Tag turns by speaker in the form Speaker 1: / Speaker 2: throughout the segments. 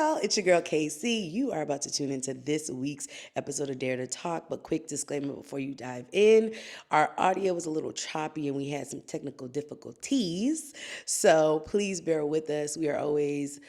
Speaker 1: y'all. It's your girl KC. You are about to tune into this week's episode of Dare to Talk. But quick disclaimer before you dive in, our audio was a little choppy and we had some technical difficulties. So please bear with us. We are always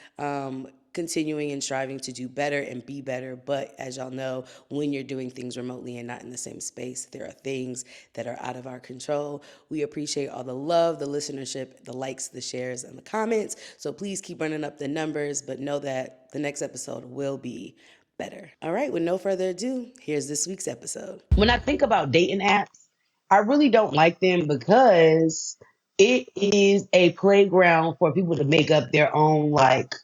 Speaker 1: continuing and striving to do better and be better. But as y'all know, when you're doing things remotely and not in the same space, there are things that are out of our control. We appreciate all the love, the listenership, the likes, the shares, and the comments. So please keep running up the numbers, but know that the next episode will be better. All right, with no further ado, here's this week's episode.
Speaker 2: When I think about dating apps, I really don't like them because it is a playground for people to make up their own like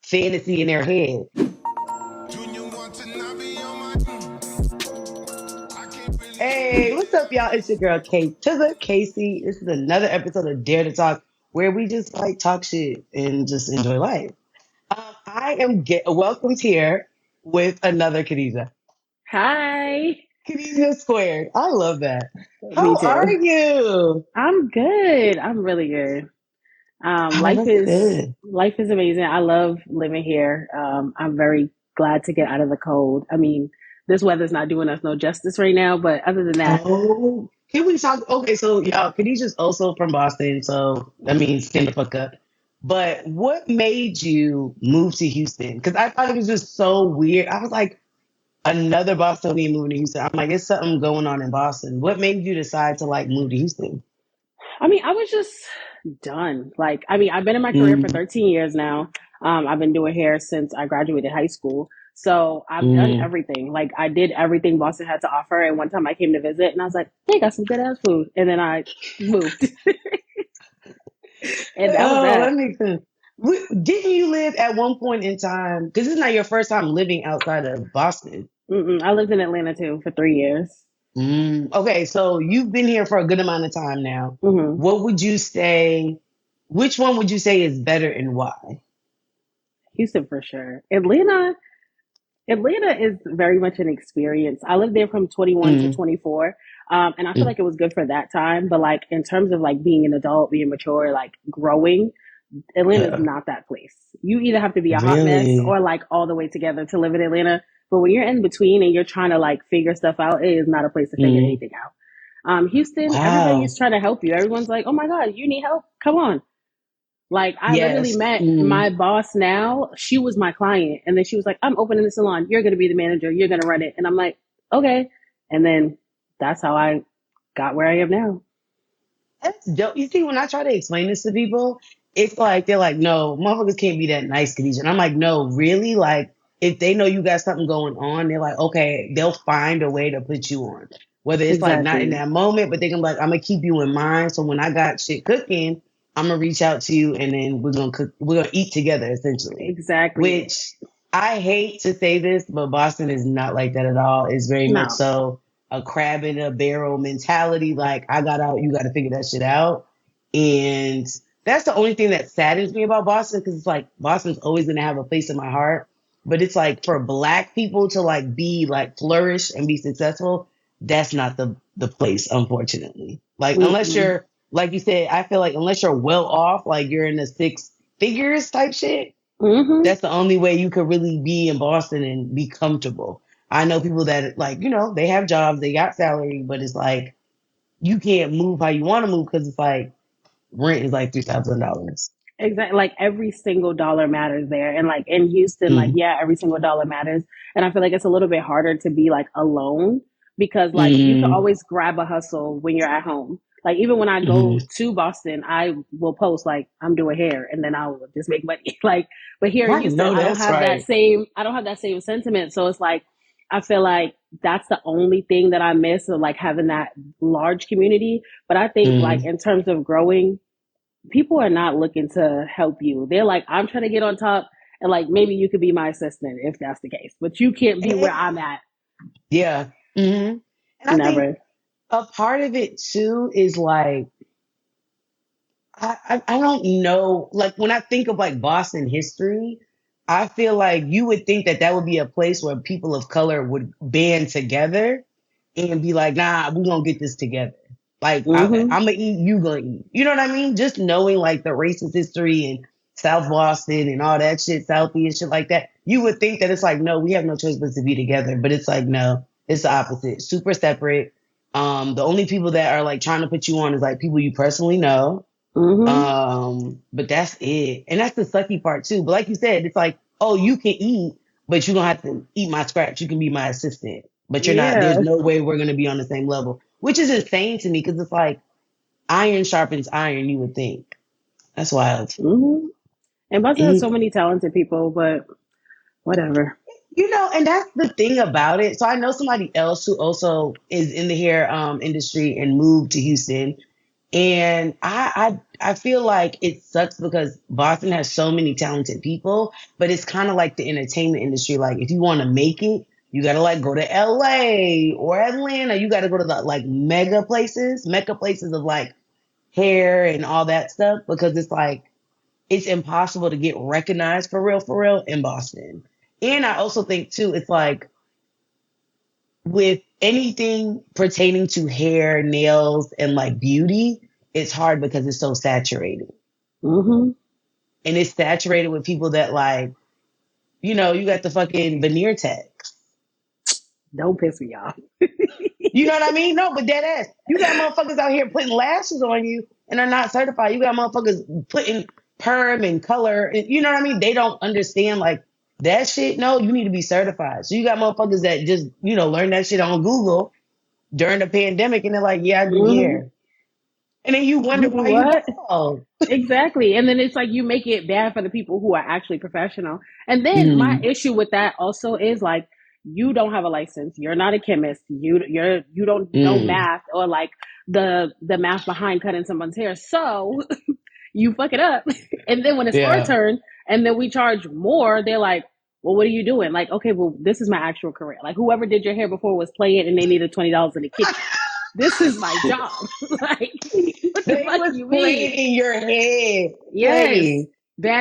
Speaker 2: fantasy in their head. Hey, what's up, y'all? It's your girl Kate to the Casey. This is another episode of Dare to Talk where we just like talk shit and just enjoy life. I am welcomed here with another Khadija.
Speaker 3: Hi.
Speaker 2: Khadija squared. I love that.
Speaker 3: Me
Speaker 2: How are
Speaker 3: too.
Speaker 2: you?
Speaker 3: I'm good. I'm really good.
Speaker 2: Oh,
Speaker 3: Life
Speaker 2: that's
Speaker 3: is
Speaker 2: good.
Speaker 3: life is amazing. I love living here. I'm very glad to get out of the cold. I mean, this weather's not doing us no justice right now, but other than that,
Speaker 2: Oh, can we talk? Okay, so y'all, Khadijah's also from Boston, so that means stand the fuck up. But what made you move to Houston? Because I thought it was just so weird. I was like, another Bostonian moving to Houston. I'm like, there's something going on in Boston. What made you decide to like move to Houston?
Speaker 3: I mean, I was just done. I've been in my career for
Speaker 2: Mm,
Speaker 3: 13 years now. I've been doing hair since I graduated high school. So I've done
Speaker 2: mm.
Speaker 3: everything. Like I did everything Boston had to offer. And one time I came to visit and I was like, they got some good ass food. And then I moved. And that was
Speaker 2: Oh, that
Speaker 3: that.
Speaker 2: makes sense. Didn't you live at one point in time? Because this is not your first time living outside of Boston.
Speaker 3: I lived in Atlanta too for 3 years.
Speaker 2: Okay, so you've been here for a good amount of time now.
Speaker 3: hmm
Speaker 2: What would you say? Which one would you say is better and why?
Speaker 3: Houston for sure. Atlanta is very much an experience. I lived there from 21 to
Speaker 2: Mm,
Speaker 3: 24. And I feel
Speaker 2: mm,
Speaker 3: like it was good for that time. But like in terms of like being an adult, being mature, like growing, Atlanta is
Speaker 2: yeah,
Speaker 3: not that place. You either have to be a hot mess
Speaker 2: really?
Speaker 3: or like all the way together to live in Atlanta. But when you're in between and you're trying to like figure stuff out, it is not a place to figure
Speaker 2: Mm,
Speaker 3: anything out. Houston,
Speaker 2: wow.
Speaker 3: everybody's trying to help you. Everyone's like, oh my God, you need help? Come on. Like I literally
Speaker 2: Yes.
Speaker 3: met my boss now. She was my client. And then she was like, I'm opening the salon. You're gonna be the manager. You're gonna run it. And I'm like, okay. And then that's how I got where I am now.
Speaker 2: That's dope. You see, when I try to explain this to people, it's like they're like, no, motherfuckers can't be that nice, Khadijah. And I'm like, no, really? Like, if they know you got something going on, they're like, okay, they'll find a way to put you on. Whether it's like not in
Speaker 3: Exactly.
Speaker 2: that moment, but they can be like, I'm gonna keep you in mind. So when I got shit cooking, I'm gonna reach out to you and then we're gonna eat together essentially.
Speaker 3: Exactly.
Speaker 2: Which I hate to say this, but Boston is not like that at all. It's very much
Speaker 3: No.
Speaker 2: so a crab in a barrel mentality. Like I got out, you got to figure that shit out. And that's the only thing that saddens me about Boston because it's like Boston's always gonna have a place in my heart. But it's like for black people to like be like flourish and be successful, that's not the place, unfortunately. Like unless
Speaker 3: Mm-mm.
Speaker 2: you're like you said, I feel like unless you're well off, like you're in the six figures type shit,
Speaker 3: Mm-hmm.
Speaker 2: that's the only way you could really be in Boston and be comfortable. I know people that like, they have jobs, they got salary, but it's like you can't move how you want to move because it's like rent is like $3,000.
Speaker 3: Exactly. Like every single dollar matters there. And like in Houston, like,
Speaker 2: Mm,
Speaker 3: yeah, every single dollar matters. And I feel like it's a little bit harder to be like alone because like you can
Speaker 2: mm,
Speaker 3: always grab a hustle when you're at home. Like even when I
Speaker 2: mm.
Speaker 3: go to Boston, I will post like I'm doing hair and then I'll just make money. Like, but here in
Speaker 2: I
Speaker 3: Houston,
Speaker 2: know that's right.
Speaker 3: I don't have that same sentiment. So it's like, I feel like that's the only thing that I miss of like having that large community. But I think like
Speaker 2: Mm.
Speaker 3: in terms of growing, people are not looking to help you. They're like, I'm trying to get on top, and like maybe you could be my assistant if that's the case, but you can't be where I'm
Speaker 2: Eh,
Speaker 3: at.
Speaker 2: yeah. And I think
Speaker 3: Never.
Speaker 2: a part of it too is like I don't know. Like when I think of like Boston history, I feel like you would think that that would be a place where people of color would band together and be like, nah, we're gonna get this together. Like
Speaker 3: Mm-hmm.
Speaker 2: I'm gonna eat, you gonna eat. You know what I mean? Just knowing like the racist history and South Boston and all that shit, Southie and shit like that, you would think that it's like, no, we have no choice but to be together. But it's like, no, it's the opposite. Super separate. The only people that are like trying to put you on is like people you personally know.
Speaker 3: Mm-hmm.
Speaker 2: But that's it. And that's the sucky part too. But like you said, it's like, oh, you can eat, but you don't have to eat my scraps. You can be my assistant. But you're not, there's
Speaker 3: Yeah.
Speaker 2: no way we're gonna be on the same level. Which is insane to me because it's like iron sharpens iron, you would think. That's wild.
Speaker 3: Mm-hmm. And Boston has
Speaker 2: And
Speaker 3: so many talented people, but whatever.
Speaker 2: and that's the thing about it. So I know somebody else who also is in the hair industry and moved to Houston. And I feel like it sucks because Boston has so many talented people, but it's kind of like the entertainment industry. Like if you want to make it, you gotta like go to LA or Atlanta. You gotta go to the like mega places of like hair and all that stuff because it's like it's impossible to get recognized for real in Boston. And I also think too, it's like with anything pertaining to hair, nails, and like beauty, it's hard because it's so saturated.
Speaker 3: Mm-hmm.
Speaker 2: And it's saturated with people that like, you got the fucking veneer tech.
Speaker 3: Don't piss me off.
Speaker 2: You know what I mean? No, but dead ass. You got motherfuckers out here putting lashes on you and are not certified. You got motherfuckers putting perm and color. And, you know what I mean? They don't understand like that shit. No, you need to be certified. So you got motherfuckers that just, learn that shit on Google during the pandemic and they're like, yeah, I do
Speaker 3: Mm-hmm.
Speaker 2: hair. And then you wonder
Speaker 3: You do
Speaker 2: why you
Speaker 3: what?
Speaker 2: bald.
Speaker 3: Exactly. And then it's like you make it bad for the people who are actually professional. And then my
Speaker 2: Mm,
Speaker 3: issue with that also is like you don't have a license. You're not a chemist. You don't know
Speaker 2: mm,
Speaker 3: math or like the math behind cutting someone's hair. So you fuck it up. And then when it's our
Speaker 2: yeah.
Speaker 3: turn and then we charge more, they're like, well, what are you doing? Like, okay, well, this is my actual career. Like whoever did your hair before was playing and they needed $20 in the kitchen. This is my job. Like, what the
Speaker 2: They
Speaker 3: fuck
Speaker 2: was
Speaker 3: you mean?
Speaker 2: playing in your head.
Speaker 3: Yes,
Speaker 2: Hey,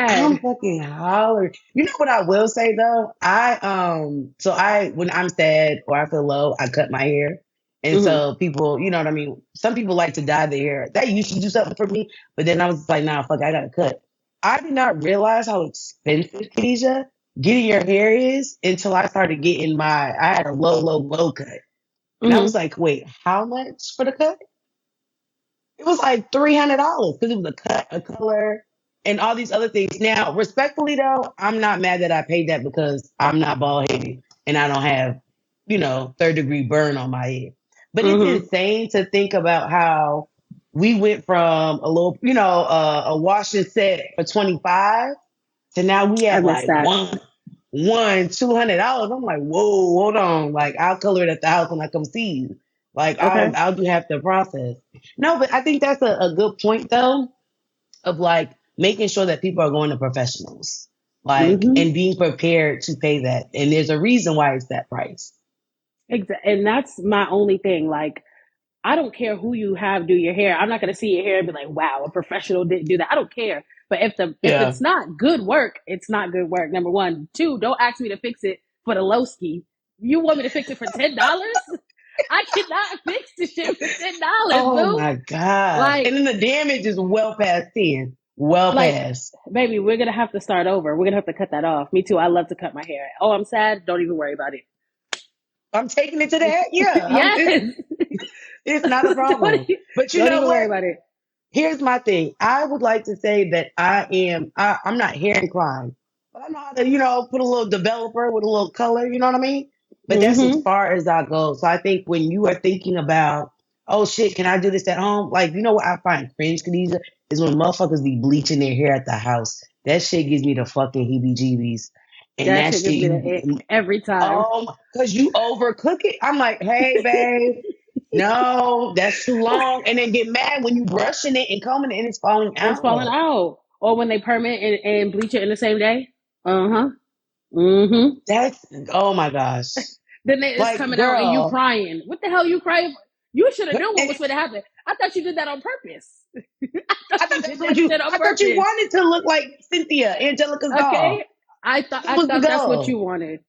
Speaker 2: I'm
Speaker 3: bad.
Speaker 2: fucking hollering. You know what I will say though? I when I'm sad or I feel low, I cut my hair. And
Speaker 3: Hmm.
Speaker 2: so people, you know what I mean? Some people like to dye their hair. That used to do something for me, but then I was like, nah, fuck, I gotta cut. I did not realize how expensive, Khadija, getting your hair is until I started getting I had a low cut. And I was
Speaker 3: Hmm.
Speaker 2: like, wait, how much for the cut? It was like $300 because it was a cut, a color, and all these other things. Now, respectfully though, I'm not mad that I paid that because I'm not bald headed and I don't have, third degree burn on my head. But it's
Speaker 3: Hmm.
Speaker 2: insane to think about how we went from a little, a wash and set for 25 to now we
Speaker 3: I
Speaker 2: at
Speaker 3: missed
Speaker 2: like
Speaker 3: that.
Speaker 2: $200. I'm like, whoa, hold on. Like I'll color it at the house when I come see you. Like
Speaker 3: Okay.
Speaker 2: I'll do half the process. No, but I think that's a good point though of like making sure that people are going to professionals, like
Speaker 3: Hmm.
Speaker 2: and being prepared to pay that. And there's a reason why it's that price.
Speaker 3: And that's my only thing. Like, I don't care who you have do your hair. I'm not gonna see your hair and be like, "Wow, a professional didn't do that." I don't care. But if
Speaker 2: Yeah.
Speaker 3: it's not good work, it's not good work. Number one, two, don't ask me to fix it for the low ski. You want me to fix it for $10? I cannot fix the shit for $10,
Speaker 2: Oh
Speaker 3: boo.
Speaker 2: my gosh.
Speaker 3: Like,
Speaker 2: And then the damage is well past 10. Well
Speaker 3: like,
Speaker 2: past.
Speaker 3: baby, we're gonna have to start over. We're gonna have to cut that off. Me too. I love to cut my hair. Oh, I'm sad. Don't even worry about it.
Speaker 2: I'm taking it to the head. Yeah.
Speaker 3: Yes.
Speaker 2: It's not a
Speaker 3: don't,
Speaker 2: problem. But you
Speaker 3: don't
Speaker 2: know
Speaker 3: even worry
Speaker 2: what?
Speaker 3: about it.
Speaker 2: Here's my thing. I would like to say that I'm not hair inclined, but I know how to, put a little developer with a little color, you know what I mean? But that's as
Speaker 3: Mm-hmm.
Speaker 2: far as I go. So I think when you are thinking about, oh shit, can I do this at home? Like, you know what I find cringe, Khadija, is when motherfuckers be bleaching their hair at the house. That shit gives me the fucking heebie jeebies. And
Speaker 3: That
Speaker 2: that
Speaker 3: shit gives
Speaker 2: shit,
Speaker 3: me the ick every time.
Speaker 2: because you overcook it. I'm like, hey, babe. No, that's too long. And then get mad when you brushing it and combing it and it's falling
Speaker 3: It's falling
Speaker 2: out.
Speaker 3: out. Or when they perm it and bleach it in the same day. Uh-huh. Mm-hmm.
Speaker 2: That's oh my gosh.
Speaker 3: Then it's
Speaker 2: Like,
Speaker 3: coming out and you
Speaker 2: girl,
Speaker 3: crying. What the hell you crying for? You should have known what
Speaker 2: and
Speaker 3: was going to happen. I thought you did that on purpose. I thought you did that shit on
Speaker 2: I thought you
Speaker 3: purpose.
Speaker 2: wanted to look like Cynthia, Angelica's doll.
Speaker 3: Okay?
Speaker 2: That
Speaker 3: I
Speaker 2: was the
Speaker 3: thought that's what you
Speaker 2: goal.
Speaker 3: wanted.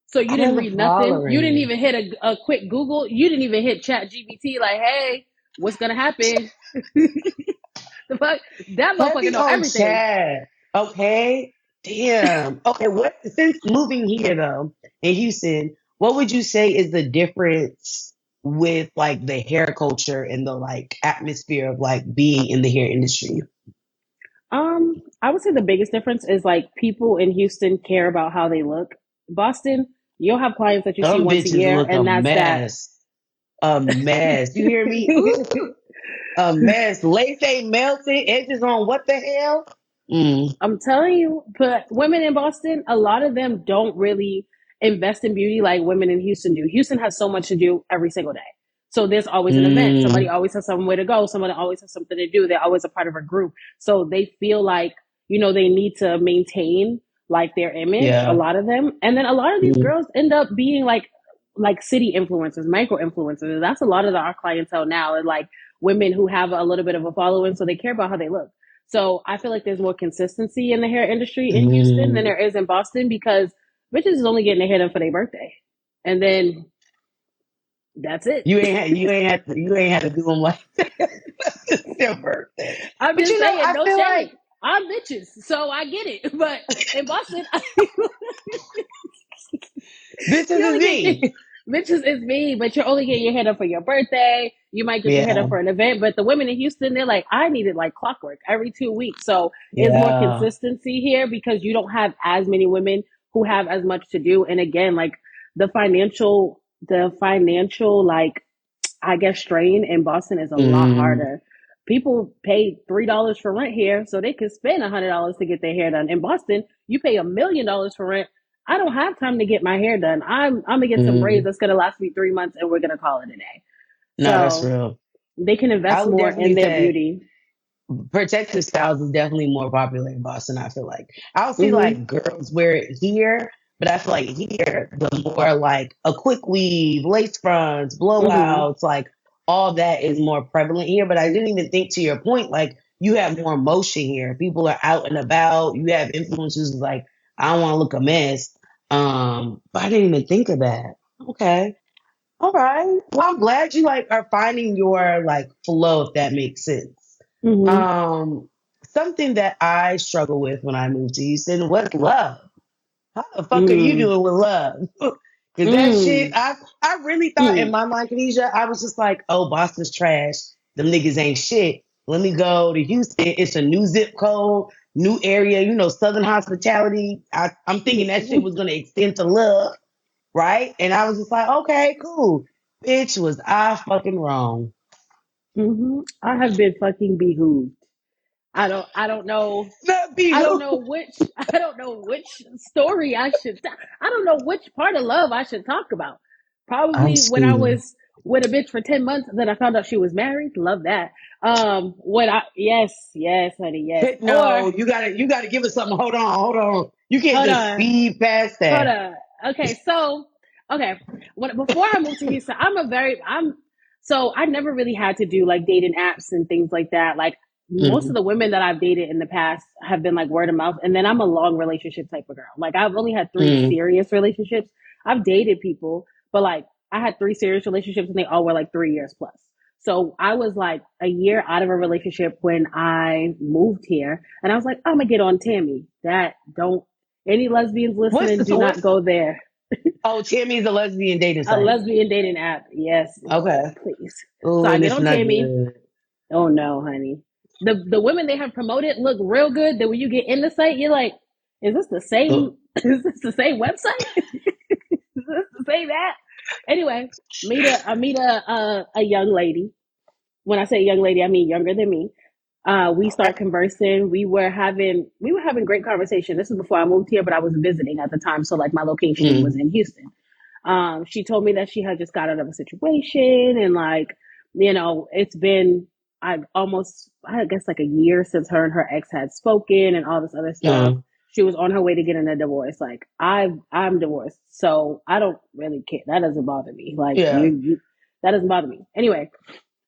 Speaker 3: So you
Speaker 2: I
Speaker 3: didn't
Speaker 2: was
Speaker 3: read nothing. You didn't
Speaker 2: hollering.
Speaker 3: even hit a quick Google. You didn't even hit Chat GBT like, hey, what's gonna happen? The fuck? That motherfucker
Speaker 2: Heavy
Speaker 3: know
Speaker 2: on
Speaker 3: everything.
Speaker 2: Chad. Okay. Damn. Okay. What since moving here though in Houston, what would you say is the difference with like the hair culture and the like atmosphere of like being in the hair industry?
Speaker 3: I would say the biggest difference is like people in Houston care about how they look. Boston, you'll have clients that you see
Speaker 2: Some
Speaker 3: once a
Speaker 2: bitches
Speaker 3: year,
Speaker 2: look a
Speaker 3: and that's that.
Speaker 2: mess. A mess. You hear me? Ooh, a mess. Lace ain't melted. Edges on what the hell? Mm,
Speaker 3: I'm telling you, but women in Boston, a lot of them don't really invest in beauty like women in Houston do. Houston has so much to do every single day. So there's always an event. Somebody
Speaker 2: mm,
Speaker 3: always has somewhere to go. Somebody always has something to do. They're always a part of a group. So they feel like, they need to maintain like their image, a
Speaker 2: yeah.
Speaker 3: lot of them. And then a lot of these
Speaker 2: Mm,
Speaker 3: girls end up being like city influencers, micro influencers. That's a lot of our clientele now, is like women who have a little bit of a following, so they care about how they look. So I feel like there's more consistency in the hair industry in Houston than
Speaker 2: mm.
Speaker 3: there is in Boston, because bitches is only getting their hair done for their birthday, and then that's it.
Speaker 2: You ain't had to do them like it's their birthday.
Speaker 3: I'm
Speaker 2: But
Speaker 3: just
Speaker 2: you know,
Speaker 3: saying,
Speaker 2: I
Speaker 3: no
Speaker 2: feel like
Speaker 3: shade. I'm bitches, so I get it. But in Boston,
Speaker 2: bitches
Speaker 3: you
Speaker 2: is
Speaker 3: only get your
Speaker 2: me.
Speaker 3: bitches is me, but you're only getting your hair done for your birthday. You might get your hair done
Speaker 2: Yeah.
Speaker 3: for an event, but the women in Houston, they're like, I need it like clockwork every 2 weeks. So it's more
Speaker 2: Yeah.
Speaker 3: consistency here because you don't have as many women who have as much to do. And again, like the financial like I guess strain in Boston is a lot
Speaker 2: Mm,
Speaker 3: harder. People pay $3 for rent here, so they could spend $100 to get their hair done. In Boston, you pay $1 million for rent. I don't have time to get my hair done. I'm gonna get some braids
Speaker 2: mm.
Speaker 3: that's gonna last me 3 months, and we're gonna call it a day.
Speaker 2: No, that's
Speaker 3: So
Speaker 2: real.
Speaker 3: they can
Speaker 2: I
Speaker 3: invest
Speaker 2: would
Speaker 3: more in
Speaker 2: definitely
Speaker 3: their
Speaker 2: say
Speaker 3: beauty.
Speaker 2: protective styles is definitely more popular in Boston. I feel like I'll see
Speaker 3: Hmm.
Speaker 2: like girls wear it here, but I feel like here the more like a quick weave, lace fronts,
Speaker 3: Hmm.
Speaker 2: blowouts, like all that is more prevalent here. But I didn't even think to your point, like you have more motion here. People are out and about. You have influencers like I don't want to look a mess. But I didn't even think of that. Okay. All right. Well, I'm glad you like are finding your like flow, if that makes sense.
Speaker 3: Hmm.
Speaker 2: Um, Something that I struggle with when I moved to Houston was love. How the fuck are you
Speaker 3: Mm.
Speaker 2: doing with love? Cause that shit,
Speaker 3: Mm.
Speaker 2: I really thought in
Speaker 3: Mm.
Speaker 2: my mind, Khadija, I was just like, oh, Boston's trash. Them niggas ain't shit. Let me go to Houston. It's a new zip code, new area, Southern hospitality. I'm thinking that shit was gonna extend to love, right? And I was just like, okay, cool. Bitch, was I fucking wrong.
Speaker 3: Hmm. I have been fucking behooved. I don't know.
Speaker 2: Not be
Speaker 3: I don't
Speaker 2: who?
Speaker 3: know which I don't know which story I should I don't know which part of love I should talk about.
Speaker 2: I'm
Speaker 3: Probably when I
Speaker 2: screaming.
Speaker 3: was with a bitch for 10 months, then I found out she was married. Love that. When I Yes, yes, honey, yes.
Speaker 2: No,
Speaker 3: Or
Speaker 2: you gotta give us something. Hold on, hold on. You can't
Speaker 3: hold
Speaker 2: just
Speaker 3: on.
Speaker 2: speed past
Speaker 3: Hold
Speaker 2: that.
Speaker 3: on. Okay, so okay. Before I moved to Houston, so I never really had to do like dating apps and things like that. Like most of
Speaker 2: Mm,
Speaker 3: the women that I've dated in the past have been like word of mouth, and then I'm a long relationship type of girl. Like I've only had three
Speaker 2: mm,
Speaker 3: serious relationships. I've dated people, but like I had three serious relationships and they all were like 3 years plus. So I was like a year out of a relationship when I moved here, and I was like, I'm gonna get on Tammy. That don't Any lesbians
Speaker 2: what's
Speaker 3: listening,
Speaker 2: the
Speaker 3: do not
Speaker 2: what's
Speaker 3: go there.
Speaker 2: oh Timmy's a lesbian dating
Speaker 3: A
Speaker 2: site.
Speaker 3: lesbian dating app. Yes, Lord,
Speaker 2: Okay.
Speaker 3: please. So
Speaker 2: Oh,
Speaker 3: I
Speaker 2: and
Speaker 3: get
Speaker 2: it's
Speaker 3: on
Speaker 2: not
Speaker 3: Tammy.
Speaker 2: good.
Speaker 3: Oh no, honey. The women they have promoted look real good. That when you get in the site, you're like, is this the
Speaker 2: Oh,
Speaker 3: same? Is this the same website? Is this the same app? Anyway, I meet a young lady. When I say young lady, I mean younger than me. We
Speaker 2: okay.
Speaker 3: start conversing. We were having great conversation. This is before I moved here, but I was visiting at the time, so like my location was
Speaker 2: Mm,
Speaker 3: in Houston. She told me that she had just got out of a situation, and like, it's been I guess like a year since her and her ex had spoken and all this other stuff.
Speaker 2: mm,
Speaker 3: She was on her way to getting a divorce. Like I'm divorced, so I don't really care. That doesn't bother me. Like
Speaker 2: yeah.
Speaker 3: that doesn't bother me. Anyway,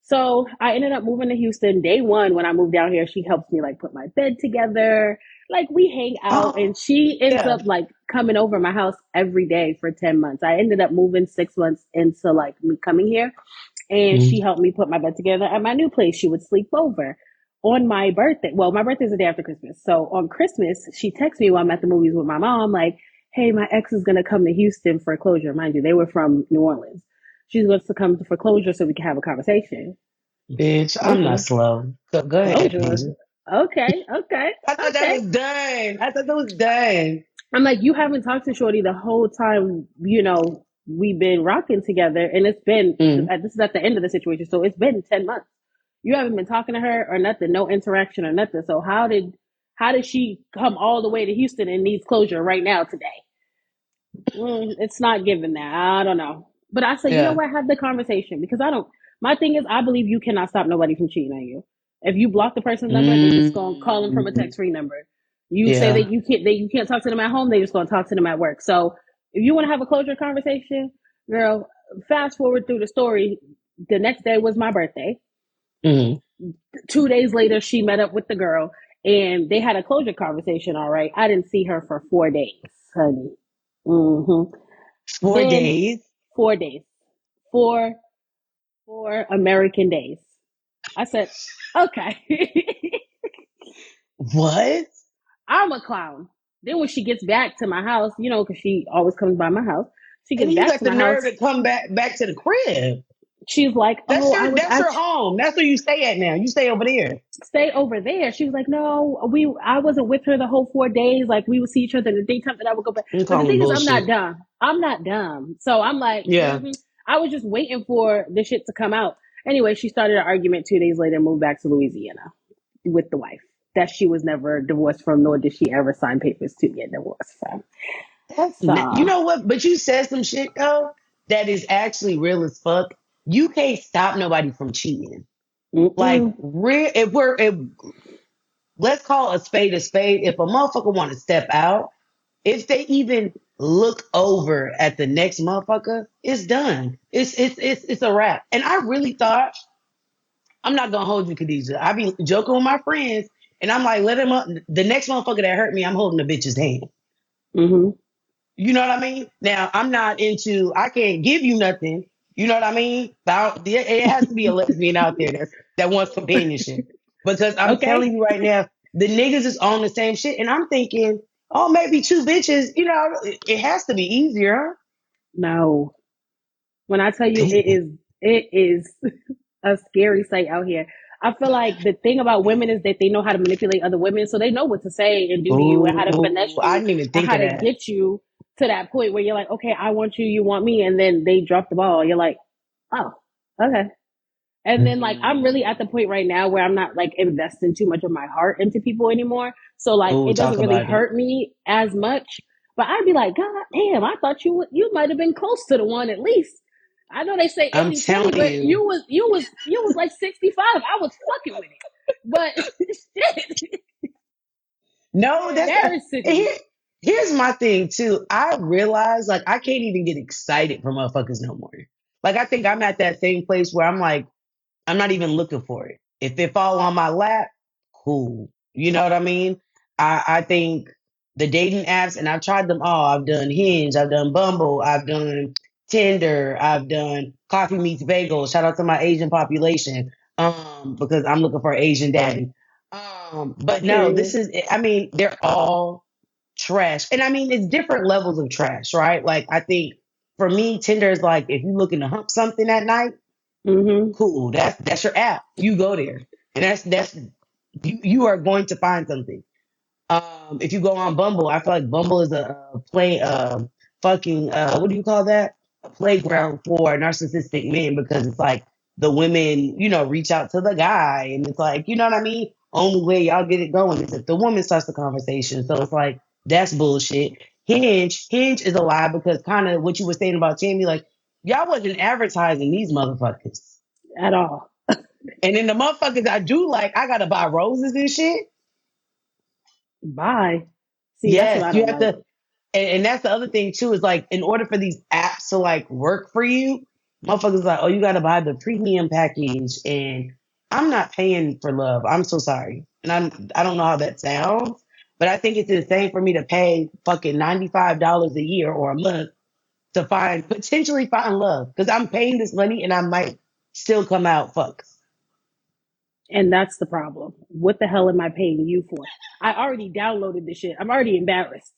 Speaker 3: so I ended up moving to Houston. Day one, when I moved down here, she helps me like put my bed together. Like we hang out,
Speaker 2: Oh,
Speaker 3: and she ends
Speaker 2: yeah.
Speaker 3: up like coming over my house every day for 10 months. I ended up moving 6 months into like me coming here, and
Speaker 2: Mm,
Speaker 3: she helped me put my bed together at my new place. She would sleep over. on my birthday, well, my birthday is the day after Christmas. So on Christmas, she texts me while I'm at the movies with my mom, like, hey, my ex is going to come to Houston for closure. Mind you, they were from New Orleans. She's going to come for closure so we can have a conversation.
Speaker 2: Bitch, I'm not
Speaker 3: Closure?
Speaker 2: slow. Go ahead,
Speaker 3: Closure?
Speaker 2: Khadija.
Speaker 3: Okay, okay,
Speaker 2: I thought that
Speaker 3: okay.
Speaker 2: was done. I thought that was done.
Speaker 3: I'm like, you haven't talked to Shorty the whole time, we've been rocking together. And it's been,
Speaker 2: Mm.
Speaker 3: this is at the end of the situation. So it's been 10 months. You haven't been talking to her or nothing, no interaction or nothing. So how did she come all the way to Houston and needs closure right now today? It's not given that. I don't know. But I said, you know
Speaker 2: Yeah.
Speaker 3: what? Have the conversation because I don't. My thing is, I believe you cannot stop nobody from cheating on you. If you block the person's number, they just gonna call them from a
Speaker 2: Mm.
Speaker 3: text free number. You say that
Speaker 2: Yeah.
Speaker 3: you can't talk to them at home, they just gonna talk to them at work. So if you want to have a closure conversation, girl, fast forward through the story. The next day was my birthday.
Speaker 2: Mm.
Speaker 3: 2 days later, she met up with the girl and they had a closure conversation. All right, I didn't see her for 4 days, honey. Mm-hmm.
Speaker 2: Four
Speaker 3: Then
Speaker 2: days.
Speaker 3: 4 days, four American days. I said, okay,
Speaker 2: What?
Speaker 3: I'm a clown. Then when she gets back to my house, because she always comes by my house, she
Speaker 2: And
Speaker 3: gets
Speaker 2: then you
Speaker 3: back
Speaker 2: got
Speaker 3: to
Speaker 2: the
Speaker 3: my
Speaker 2: nerve
Speaker 3: house.
Speaker 2: to come back to the crib.
Speaker 3: She's like,
Speaker 2: That's
Speaker 3: oh, I
Speaker 2: your
Speaker 3: was
Speaker 2: that's your
Speaker 3: actually
Speaker 2: home. That's where you stay at now. You stay over there.
Speaker 3: stay over there. She was like, no, I wasn't with her the whole 4 days. Like we would see each other in the daytime, and I would go back.
Speaker 2: I'm
Speaker 3: But the
Speaker 2: calling
Speaker 3: thing is, I'm not
Speaker 2: bullshit.
Speaker 3: dumb. I'm not dumb. So I'm like,
Speaker 2: Yeah.
Speaker 3: I was just waiting for the shit to come out. Anyway, she started an argument 2 days later, and moved back to Louisiana with the wife that she was never divorced from, nor did she ever sign papers to get divorced from.
Speaker 2: You
Speaker 3: So,
Speaker 2: know what? But you said some shit though that is actually real as fuck. You can't stop nobody from cheating. Like
Speaker 3: mm-mm.
Speaker 2: real, if let's call a spade a spade. If a motherfucker want to step out, if they even look over at the next motherfucker, it's done. It's a wrap. And I really thought I'm not gonna hold you, Khadija. I be joking with my friends, and I'm like, let him up. The next motherfucker that hurt me, I'm holding the bitch's hand.
Speaker 3: Mm-hmm.
Speaker 2: You know what I mean? Now, I'm not into, I can't give you nothing. You know what I mean? It has to be a lesbian out there that wants companionship. Because I'm
Speaker 3: Okay.
Speaker 2: telling you right now, the niggas is on the same shit. And I'm thinking, oh, maybe two bitches, it has to be easier.
Speaker 3: No. When I tell you
Speaker 2: Damn.
Speaker 3: it is a scary sight out here. I feel like the thing about women is that they know how to manipulate other women, so they know what to say and do to you and how to finesse
Speaker 2: Ooh, I
Speaker 3: you
Speaker 2: didn't even
Speaker 3: and
Speaker 2: think
Speaker 3: how
Speaker 2: of
Speaker 3: to
Speaker 2: that.
Speaker 3: get you to that point where you're like, okay, I want you, you want me, and then they drop the ball. You're like, oh, okay. And then like I'm really at the
Speaker 2: Mm.
Speaker 3: point right now where I'm not like investing too much of my heart into people anymore. So like
Speaker 2: Ooh,
Speaker 3: it
Speaker 2: talk
Speaker 3: doesn't really
Speaker 2: about it.
Speaker 3: hurt me as much. But I'd be like, God damn, I thought you might have been close to the one at least. I know they say
Speaker 2: I'm
Speaker 3: 80-20,
Speaker 2: telling
Speaker 3: but
Speaker 2: you.
Speaker 3: you was like 65. I was fucking with it. But shit,
Speaker 2: No,
Speaker 3: you're
Speaker 2: that's
Speaker 3: embarrassing
Speaker 2: and
Speaker 3: me.
Speaker 2: here's my thing too. I realize like I can't even get excited for motherfuckers no more. Like I think I'm at that same place where I'm like, I'm not even looking for it. If it fall on my lap, cool. You know what I mean? I think the dating apps, and I've tried them all. I've done Hinge, I've done Bumble, I've done Tinder, I've done Coffee Meets Bagel. Shout out to my Asian population, because I'm looking for an Asian daddy. But no, this
Speaker 3: Period.
Speaker 2: is. I mean, they're all trash, and I mean, it's different levels of trash, right? Like I think for me, Tinder is like if you looking to hump something at night,
Speaker 3: Mm-hmm.
Speaker 2: cool. That's your app. You go there, and that's you are going to find something. If you go on Bumble, I feel like Bumble is a play, fucking, what do you call that? A playground for narcissistic men because it's like the women, reach out to the guy, and it's like, you know what I mean? Only way y'all get it going is if the woman starts the conversation. So it's like that's bullshit. Hinge is a lie because kind of what you were saying about Tammy, like y'all wasn't advertising these motherfuckers.
Speaker 3: At all.
Speaker 2: And then the motherfuckers I do like, I gotta buy roses and shit.
Speaker 3: Bye. See, that's what
Speaker 2: Yes,
Speaker 3: I
Speaker 2: you
Speaker 3: don't
Speaker 2: have
Speaker 3: like.
Speaker 2: to, and that's the other thing too, is like in order for these apps to like work for you, motherfuckers like, oh, you gotta buy the premium package, and I'm not paying for love. I'm so sorry, and I don't know how that sounds, but I think it's insane for me to pay fucking $95 a year or a month to potentially find love because I'm paying this money and I might still come out fucked.
Speaker 3: And that's the problem. What the hell am I paying you for? I already downloaded this shit. I'm already embarrassed.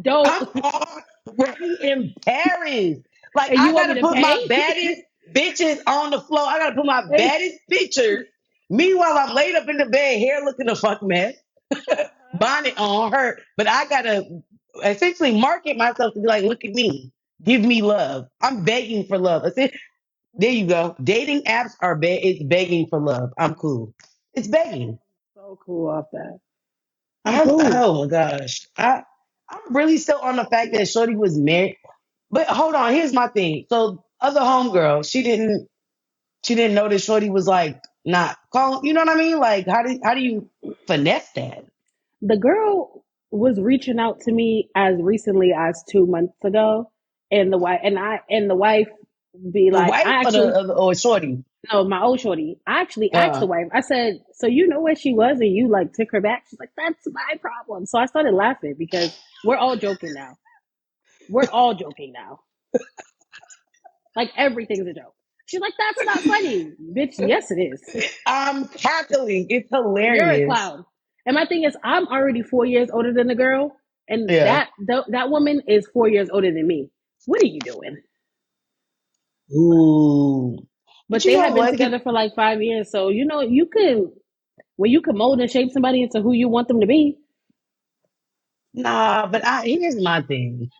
Speaker 3: Don't.
Speaker 2: I'm already embarrassed. Like
Speaker 3: And you
Speaker 2: I
Speaker 3: want me
Speaker 2: gotta
Speaker 3: to
Speaker 2: put
Speaker 3: pay?
Speaker 2: my baddest bitches on the floor. I gotta put my baddest pictures. Meanwhile, I'm laid up in the bed, hair looking a fuck mess, bonnet on, her. But I gotta essentially market myself to be like, look at me, give me love. I'm begging for love. There you go. Dating apps are it's begging for love. I'm cool. It's begging.
Speaker 3: So cool off that. I'm cool.
Speaker 2: Oh my gosh. I'm really still on the fact that Shorty was married. But hold on, here's my thing. So other homegirl, she didn't know that Shorty was like not calling. You know what I mean? Like how do you finesse that?
Speaker 3: The girl was reaching out to me as recently as 2 months ago, and the wife be
Speaker 2: The
Speaker 3: like,
Speaker 2: wife
Speaker 3: I
Speaker 2: or
Speaker 3: actually
Speaker 2: or Shorty?
Speaker 3: no, my old shorty. I actually asked the
Speaker 2: Uh,
Speaker 3: wife. I said, "So you know where she was, and you like took her back?" She's like, "That's my problem." So I started laughing because we're all joking now. We're all joking now. Like everything's a joke. She's like, "That's not funny, bitch." Yes, it is.
Speaker 2: I'm cackling. It's
Speaker 3: You're a
Speaker 2: hilarious.
Speaker 3: clown. And my thing is, I'm already 4 years older than the girl, and
Speaker 2: Yeah.
Speaker 3: that woman is 4 years older than me. What are you doing?
Speaker 2: Ooh. But
Speaker 3: But
Speaker 2: you
Speaker 3: they
Speaker 2: know
Speaker 3: have been
Speaker 2: what?
Speaker 3: together for like 5 years, so you know you can when you can mold and shape somebody into who you want them to be.
Speaker 2: Nah, but here's my thing.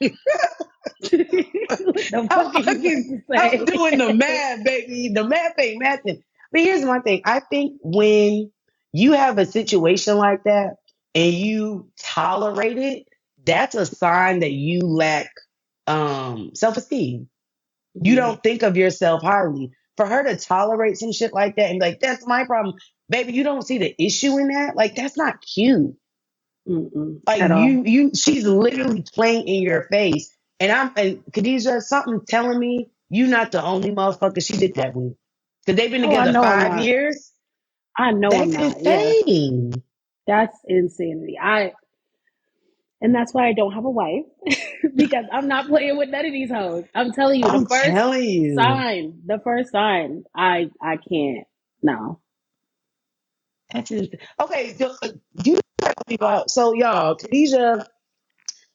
Speaker 3: What the
Speaker 2: I'm
Speaker 3: fuck are you about
Speaker 2: fucking,
Speaker 3: to
Speaker 2: I'm
Speaker 3: say?
Speaker 2: doing the math, baby. The math ain't mathing. But here's my thing. I think when you have a situation like that and you tolerate it, that's a sign that you lack self-esteem. You
Speaker 3: Mm-mm,
Speaker 2: don't think of yourself highly. For her to tolerate some shit like that and be like, that's my problem. Baby, you don't see the issue in that? Like, that's not cute. Like
Speaker 3: at all.
Speaker 2: she's literally playing in your face. And Khadija, something telling me you not the only motherfucker she did that with. Cause they've been
Speaker 3: Oh, I
Speaker 2: together
Speaker 3: know I'm
Speaker 2: five
Speaker 3: not.
Speaker 2: years.
Speaker 3: I know I'm
Speaker 2: That's
Speaker 3: not. Yeah,
Speaker 2: insane.
Speaker 3: that's insanity. And that's why I don't have a wife because I'm not playing with none of these hoes. I'm telling you,
Speaker 2: I'm telling you.
Speaker 3: the first sign, I can't. No.
Speaker 2: That's insane. Okay, so, you tell me about so y'all, Khadija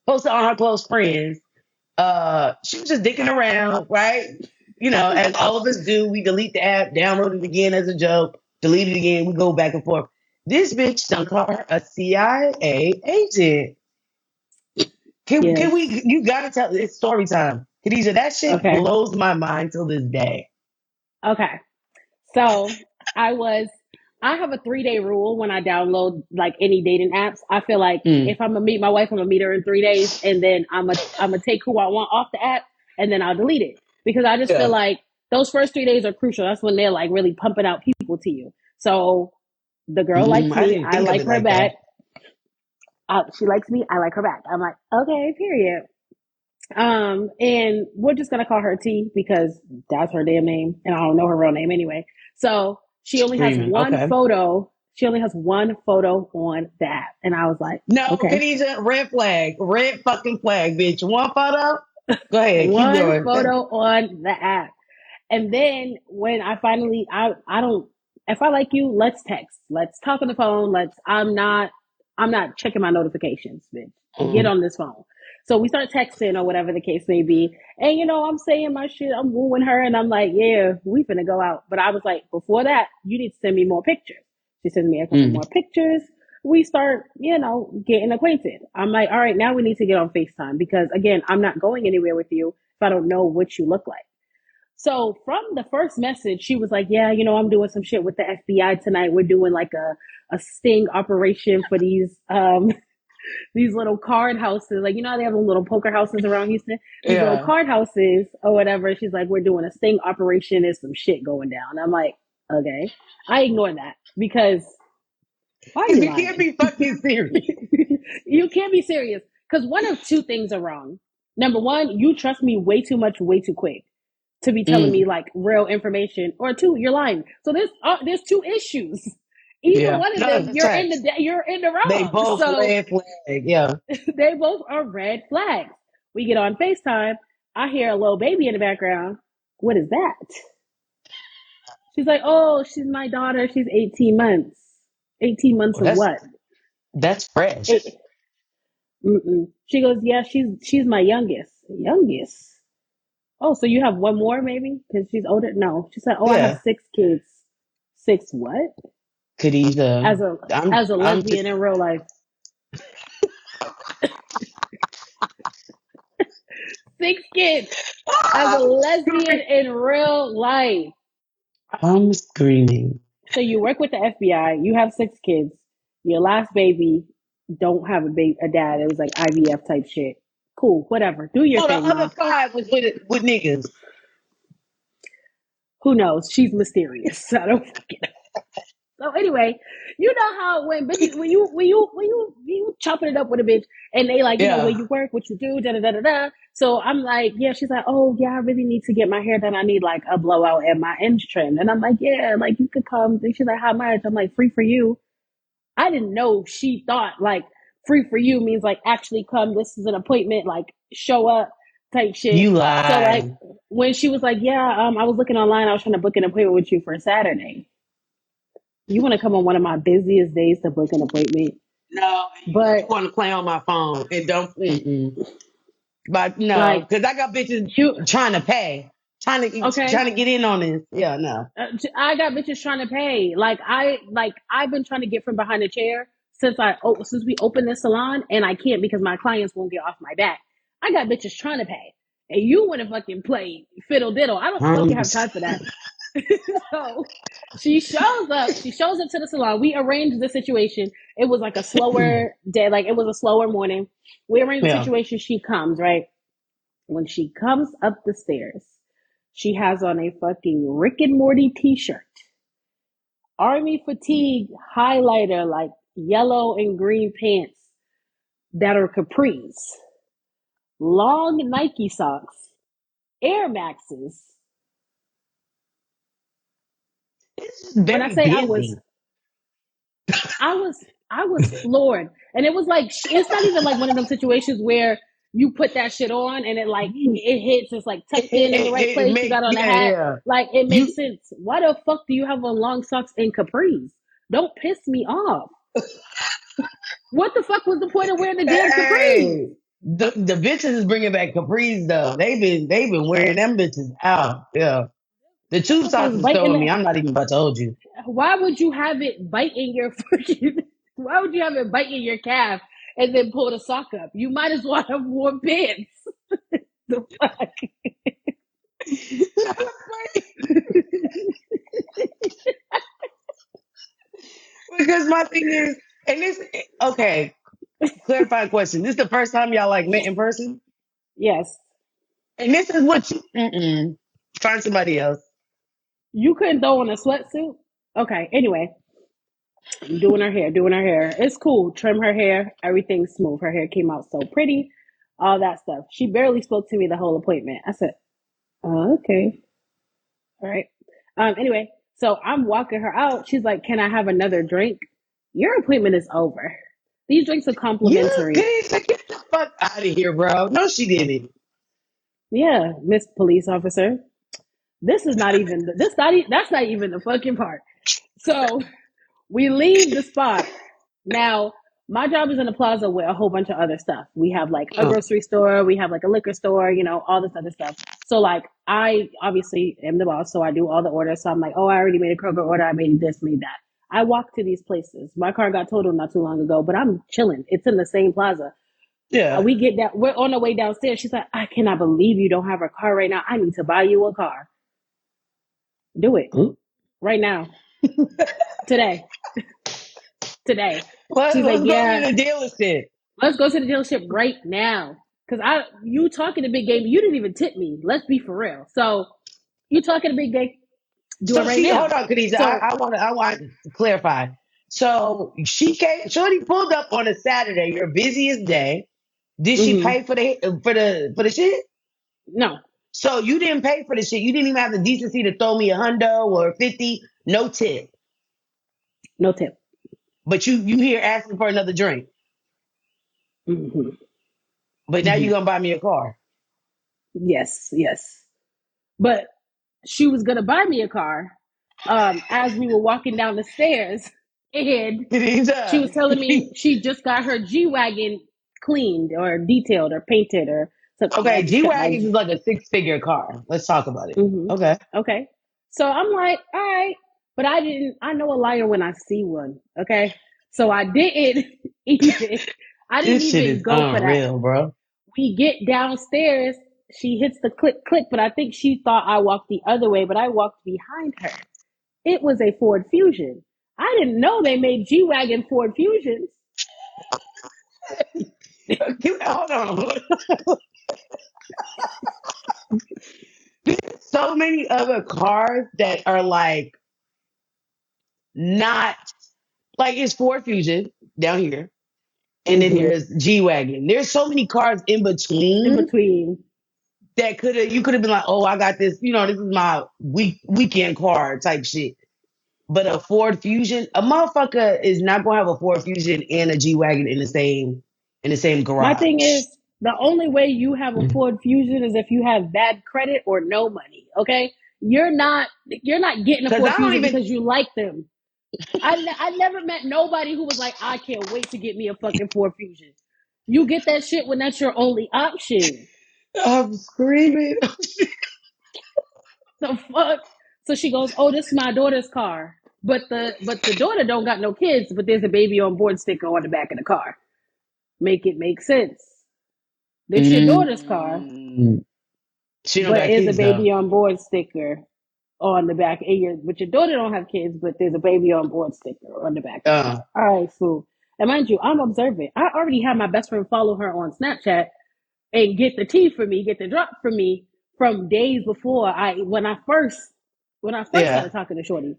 Speaker 2: posted on her close friends. She was just dicking around, right? You know, as all of us do, we delete the app, download it again as a joke, delete it again, we go back and forth. This bitch done call her a CIA agent. Can
Speaker 3: Yes.
Speaker 2: we you gotta tell it's story time. Khadija, that shit
Speaker 3: Okay.
Speaker 2: blows my mind till this day.
Speaker 3: Okay. So I was, I have a 3 day rule when I download like any dating apps. I feel like
Speaker 2: Mm,
Speaker 3: if I'm gonna meet my wife, I'm gonna meet her in 3 days, and then I'm gonna take who I want off the app, and then I'll delete it because I just feel
Speaker 2: yeah.
Speaker 3: like those first 3 days are crucial. That's when they're like really pumping out people to you. So the girl likes
Speaker 2: I
Speaker 3: me,
Speaker 2: didn't
Speaker 3: I
Speaker 2: think of
Speaker 3: like
Speaker 2: it
Speaker 3: her
Speaker 2: like
Speaker 3: back.
Speaker 2: that.
Speaker 3: She likes me, I like her back. I'm like, okay, period. And we're just gonna call her T because that's her damn name, and I don't know her real name anyway. So she only has
Speaker 2: Screaming.
Speaker 3: one
Speaker 2: Okay.
Speaker 3: photo. She only has one photo on that, and I was like,
Speaker 2: No,
Speaker 3: okay,
Speaker 2: Khadija, red flag. Red fucking flag, bitch. One photo? Go ahead, keep
Speaker 3: one
Speaker 2: going.
Speaker 3: photo on the app. And then when I finally, I don't, if I like you, let's text, let's talk on the phone, I'm not checking my notifications, bitch. Get
Speaker 2: Mm,
Speaker 3: on this phone. So we start texting or whatever the case may be. And you know, I'm saying my shit, I'm wooing her, and I'm like, yeah, we finna go out. But I was like, before that, you need to send me more pictures. She sends me a couple
Speaker 2: mm,
Speaker 3: more pictures. We start, you know, getting acquainted. I'm like, all right, now we need to get on FaceTime because again, I'm not going anywhere with you if I don't know what you look like. So from the first message, she was like, "Yeah, you know, I'm doing some shit with the FBI tonight. We're doing like a sting operation for these little card houses. Like, you know how they have little poker houses around Houston? These little
Speaker 2: yeah.
Speaker 3: card houses or whatever." She's like, "We're doing a sting operation. There's some shit going down." I'm like, "Okay." I ignore that because why are
Speaker 2: Because
Speaker 3: you
Speaker 2: we can't
Speaker 3: lying?
Speaker 2: be fucking serious.
Speaker 3: You can't be serious because one of two things are wrong. Number one, you trust me way too much, way too quick to be telling me
Speaker 2: Mm,
Speaker 3: like real information, or two, you're lying. So there's two issues. Either
Speaker 2: yeah.
Speaker 3: one of
Speaker 2: No,
Speaker 3: them,
Speaker 2: the text.
Speaker 3: you're in the
Speaker 2: They
Speaker 3: wrong.
Speaker 2: both
Speaker 3: So
Speaker 2: red flag. Yeah.
Speaker 3: they both are red flags. We get on FaceTime. I hear a little baby in the background. What is that? She's like, oh, she's my daughter. She's 18 months. 18 months
Speaker 2: Well,
Speaker 3: of what?
Speaker 2: that's fresh.
Speaker 3: Eight. Mm-mm. She goes, yeah, she's my youngest. Youngest. Oh, so you have one more maybe because she's older? No, she said, oh, I have
Speaker 2: Yeah.
Speaker 3: 6 kids. Six what?
Speaker 2: Khadija,
Speaker 3: As a
Speaker 2: I'm
Speaker 3: as a
Speaker 2: I'm
Speaker 3: lesbian
Speaker 2: just
Speaker 3: in real life. 6 kids as a
Speaker 2: I'm
Speaker 3: lesbian
Speaker 2: screaming.
Speaker 3: in real life.
Speaker 2: I'm screaming.
Speaker 3: So you work with the FBI. You have 6 kids. Your last baby don't have a dad. It was like IVF type shit. Cool, whatever. Do your
Speaker 2: So the
Speaker 3: thing,
Speaker 2: other
Speaker 3: ma.
Speaker 2: 5 was with niggas.
Speaker 3: Who knows? She's mysterious. I don't fucking know. So anyway, you know how when bitches when you chopping it up with a bitch and they like, where
Speaker 2: Yeah.
Speaker 3: you work, what you do, da da da da da. So I'm like, yeah, she's like, oh yeah, I really need to get my hair done. I need like a blowout and my ends trimmed. And I'm like, yeah, like you could come. And she's like, how much? I'm like, free for you. I didn't know she thought like free for you means like actually come. This is an appointment, like show up type shit.
Speaker 2: You
Speaker 3: So like
Speaker 2: lied.
Speaker 3: when she was like, yeah, I was looking online. I was trying to book an appointment with you for Saturday. You want to come on one of my busiest days to book an appointment,
Speaker 2: No, you
Speaker 3: but
Speaker 2: want to play on my phone and don't. Mm-mm. But no,
Speaker 3: like
Speaker 2: because I got bitches
Speaker 3: you,
Speaker 2: trying to pay,
Speaker 3: okay.
Speaker 2: trying to get in on this. Yeah, no.
Speaker 3: I got bitches trying to pay. I've been trying to get from behind the chair since we opened this salon, and I can't because my clients won't get off my back. I got bitches trying to pay, and you want to fucking play fiddle diddle. I don't fucking have time for that. So she shows up. She shows up to the salon. We arranged the situation. It was like a slower day. Like it was a slower morning. We arranged the
Speaker 2: Yeah.
Speaker 3: situation. She comes right when she comes up the stairs. She has on a fucking Rick and Morty t-shirt, army fatigue highlighter, like yellow and green pants that are capris, long Nike socks, Air Maxes.
Speaker 2: It's just
Speaker 3: When I
Speaker 2: very
Speaker 3: say
Speaker 2: busy.
Speaker 3: I was, I was floored, and it was like it's not even like one of them situations where you put that shit on and it like it hits, it's like tucked in the right
Speaker 2: It
Speaker 3: place. You
Speaker 2: makes
Speaker 3: got on a
Speaker 2: yeah,
Speaker 3: hat,
Speaker 2: yeah.
Speaker 3: like it makes
Speaker 2: You
Speaker 3: sense. Why the fuck do you have on long socks and capris? Don't piss me off. What the fuck was the point of wearing the damn capris?
Speaker 2: hey, the bitches is bringing back capris though. They've been wearing them bitches out. Yeah, the tube socks
Speaker 3: Motherfuckers
Speaker 2: is
Speaker 3: biting
Speaker 2: throwing me.
Speaker 3: it.
Speaker 2: I'm not even about to hold you.
Speaker 3: Why would you have it bite in your fucking? Why would you have it bite in your calf and then pull the sock up? You might as well have worn pants. The fuck?
Speaker 2: Because my thing is, and this okay. Clarifying question. This is the first time y'all like met in person,
Speaker 3: Yes.
Speaker 2: and this is what you find somebody else.
Speaker 3: You couldn't throw on a sweatsuit? Okay, anyway, doing her hair. It's cool. Trim her hair, everything's smooth. Her hair came out so pretty, all that stuff. She barely spoke to me the whole appointment. I said, oh, okay. All right. Anyway, so I'm walking her out. She's like, can I have another drink? Your appointment is over. These drinks are
Speaker 2: You
Speaker 3: complimentary.
Speaker 2: get the fuck out of here, bro. No, she didn't.
Speaker 3: Yeah, Miss Police Officer. This is not even that's not even the fucking part. So we leave the spot. Now, my job is in a plaza with a whole bunch of other stuff. We have like a
Speaker 2: Oh,
Speaker 3: grocery store, we have like a liquor store, all this other stuff. So like I obviously am the boss, so I do all the orders. So I'm like, oh, I already made a Kroger order, I made this, made that. I walk to these places. My car got totaled not too long ago, but I'm chilling. It's in the same plaza.
Speaker 2: yeah.
Speaker 3: We get that we're on the way downstairs. She's like, I cannot believe you don't have a car right now. I need to buy you a car. Do it
Speaker 2: Hmm?
Speaker 3: right now, today, today. She's like,
Speaker 2: Let's go
Speaker 3: yeah,
Speaker 2: to the dealership.
Speaker 3: let's go to the dealership right now. Cause you talking a big game. You didn't even tip me. Let's be for real. So you talking a big game. Do it
Speaker 2: So
Speaker 3: right
Speaker 2: she hold
Speaker 3: now.
Speaker 2: on, Khadija.
Speaker 3: So
Speaker 2: I want to clarify. So she came. Shorty pulled up on a Saturday, your busiest day. Did she
Speaker 3: mm-hmm.
Speaker 2: pay for the shit?
Speaker 3: No,
Speaker 2: So you didn't pay for the shit. You didn't even have the decency to throw me a hundo or 50, no tip.
Speaker 3: no tip.
Speaker 2: But you here asking for another drink.
Speaker 3: Mm-hmm.
Speaker 2: But now
Speaker 3: Mm-hmm.
Speaker 2: you gonna buy me a car.
Speaker 3: Yes, yes. But she was gonna buy me a car, as we were walking down the stairs, and she
Speaker 2: Khadija.
Speaker 3: was telling me she just got her G wagon cleaned or detailed or painted or something. I
Speaker 2: Okay,
Speaker 3: just
Speaker 2: G
Speaker 3: kept my
Speaker 2: Wagons is like a six-figure car. Let's talk about it.
Speaker 3: hmm
Speaker 2: Okay.
Speaker 3: okay. So I'm like, all right, but I didn't. I know a liar when I see one. Okay, so I didn't even. I didn't
Speaker 2: This shit
Speaker 3: even
Speaker 2: is
Speaker 3: go for that.
Speaker 2: unreal, bro.
Speaker 3: We get downstairs. She hits the click click, but I think she thought I walked the other way, but I walked behind her. It was a Ford Fusion. I didn't know they made G Wagon Ford Fusions.
Speaker 2: Hold on. There's so many other cars that are like not like it's Ford Fusion down here, and then
Speaker 3: Mm-hmm.
Speaker 2: there's G Wagon. There's so many cars in
Speaker 3: In
Speaker 2: between
Speaker 3: between.
Speaker 2: that could have been like, oh, I got this. This is my weekend car type shit. But a Ford Fusion, a motherfucker is not gonna have a Ford Fusion and a G Wagon in the same
Speaker 3: My thing
Speaker 2: garage.
Speaker 3: is, the only way you have a Ford Fusion is if you have bad credit or no money. Okay, you're not getting a
Speaker 2: Cause
Speaker 3: Ford
Speaker 2: I don't
Speaker 3: Fusion
Speaker 2: even
Speaker 3: because you like them. I never met nobody who was like, I can't wait to get me a fucking Ford Fusion. You get that shit when that's your only option.
Speaker 2: I'm screaming.
Speaker 3: The fuck? So she goes, "Oh, this is my daughter's car." But the daughter don't got no kids, but there's a baby on board sticker on the back of the car. Make it make sense. This your daughter's car,
Speaker 2: Mm. She don't
Speaker 3: but
Speaker 2: got
Speaker 3: is a
Speaker 2: kids though.
Speaker 3: baby on board sticker on the back. But your daughter don't have kids, but there's a baby on board sticker on the back of the car.
Speaker 2: Uh,
Speaker 3: All right, so and mind you, I'm observant. I already have my best friend follow her on Snapchat and get the tea for me, get the drop for me from days before when I first
Speaker 2: yeah.
Speaker 3: started talking to Shorty.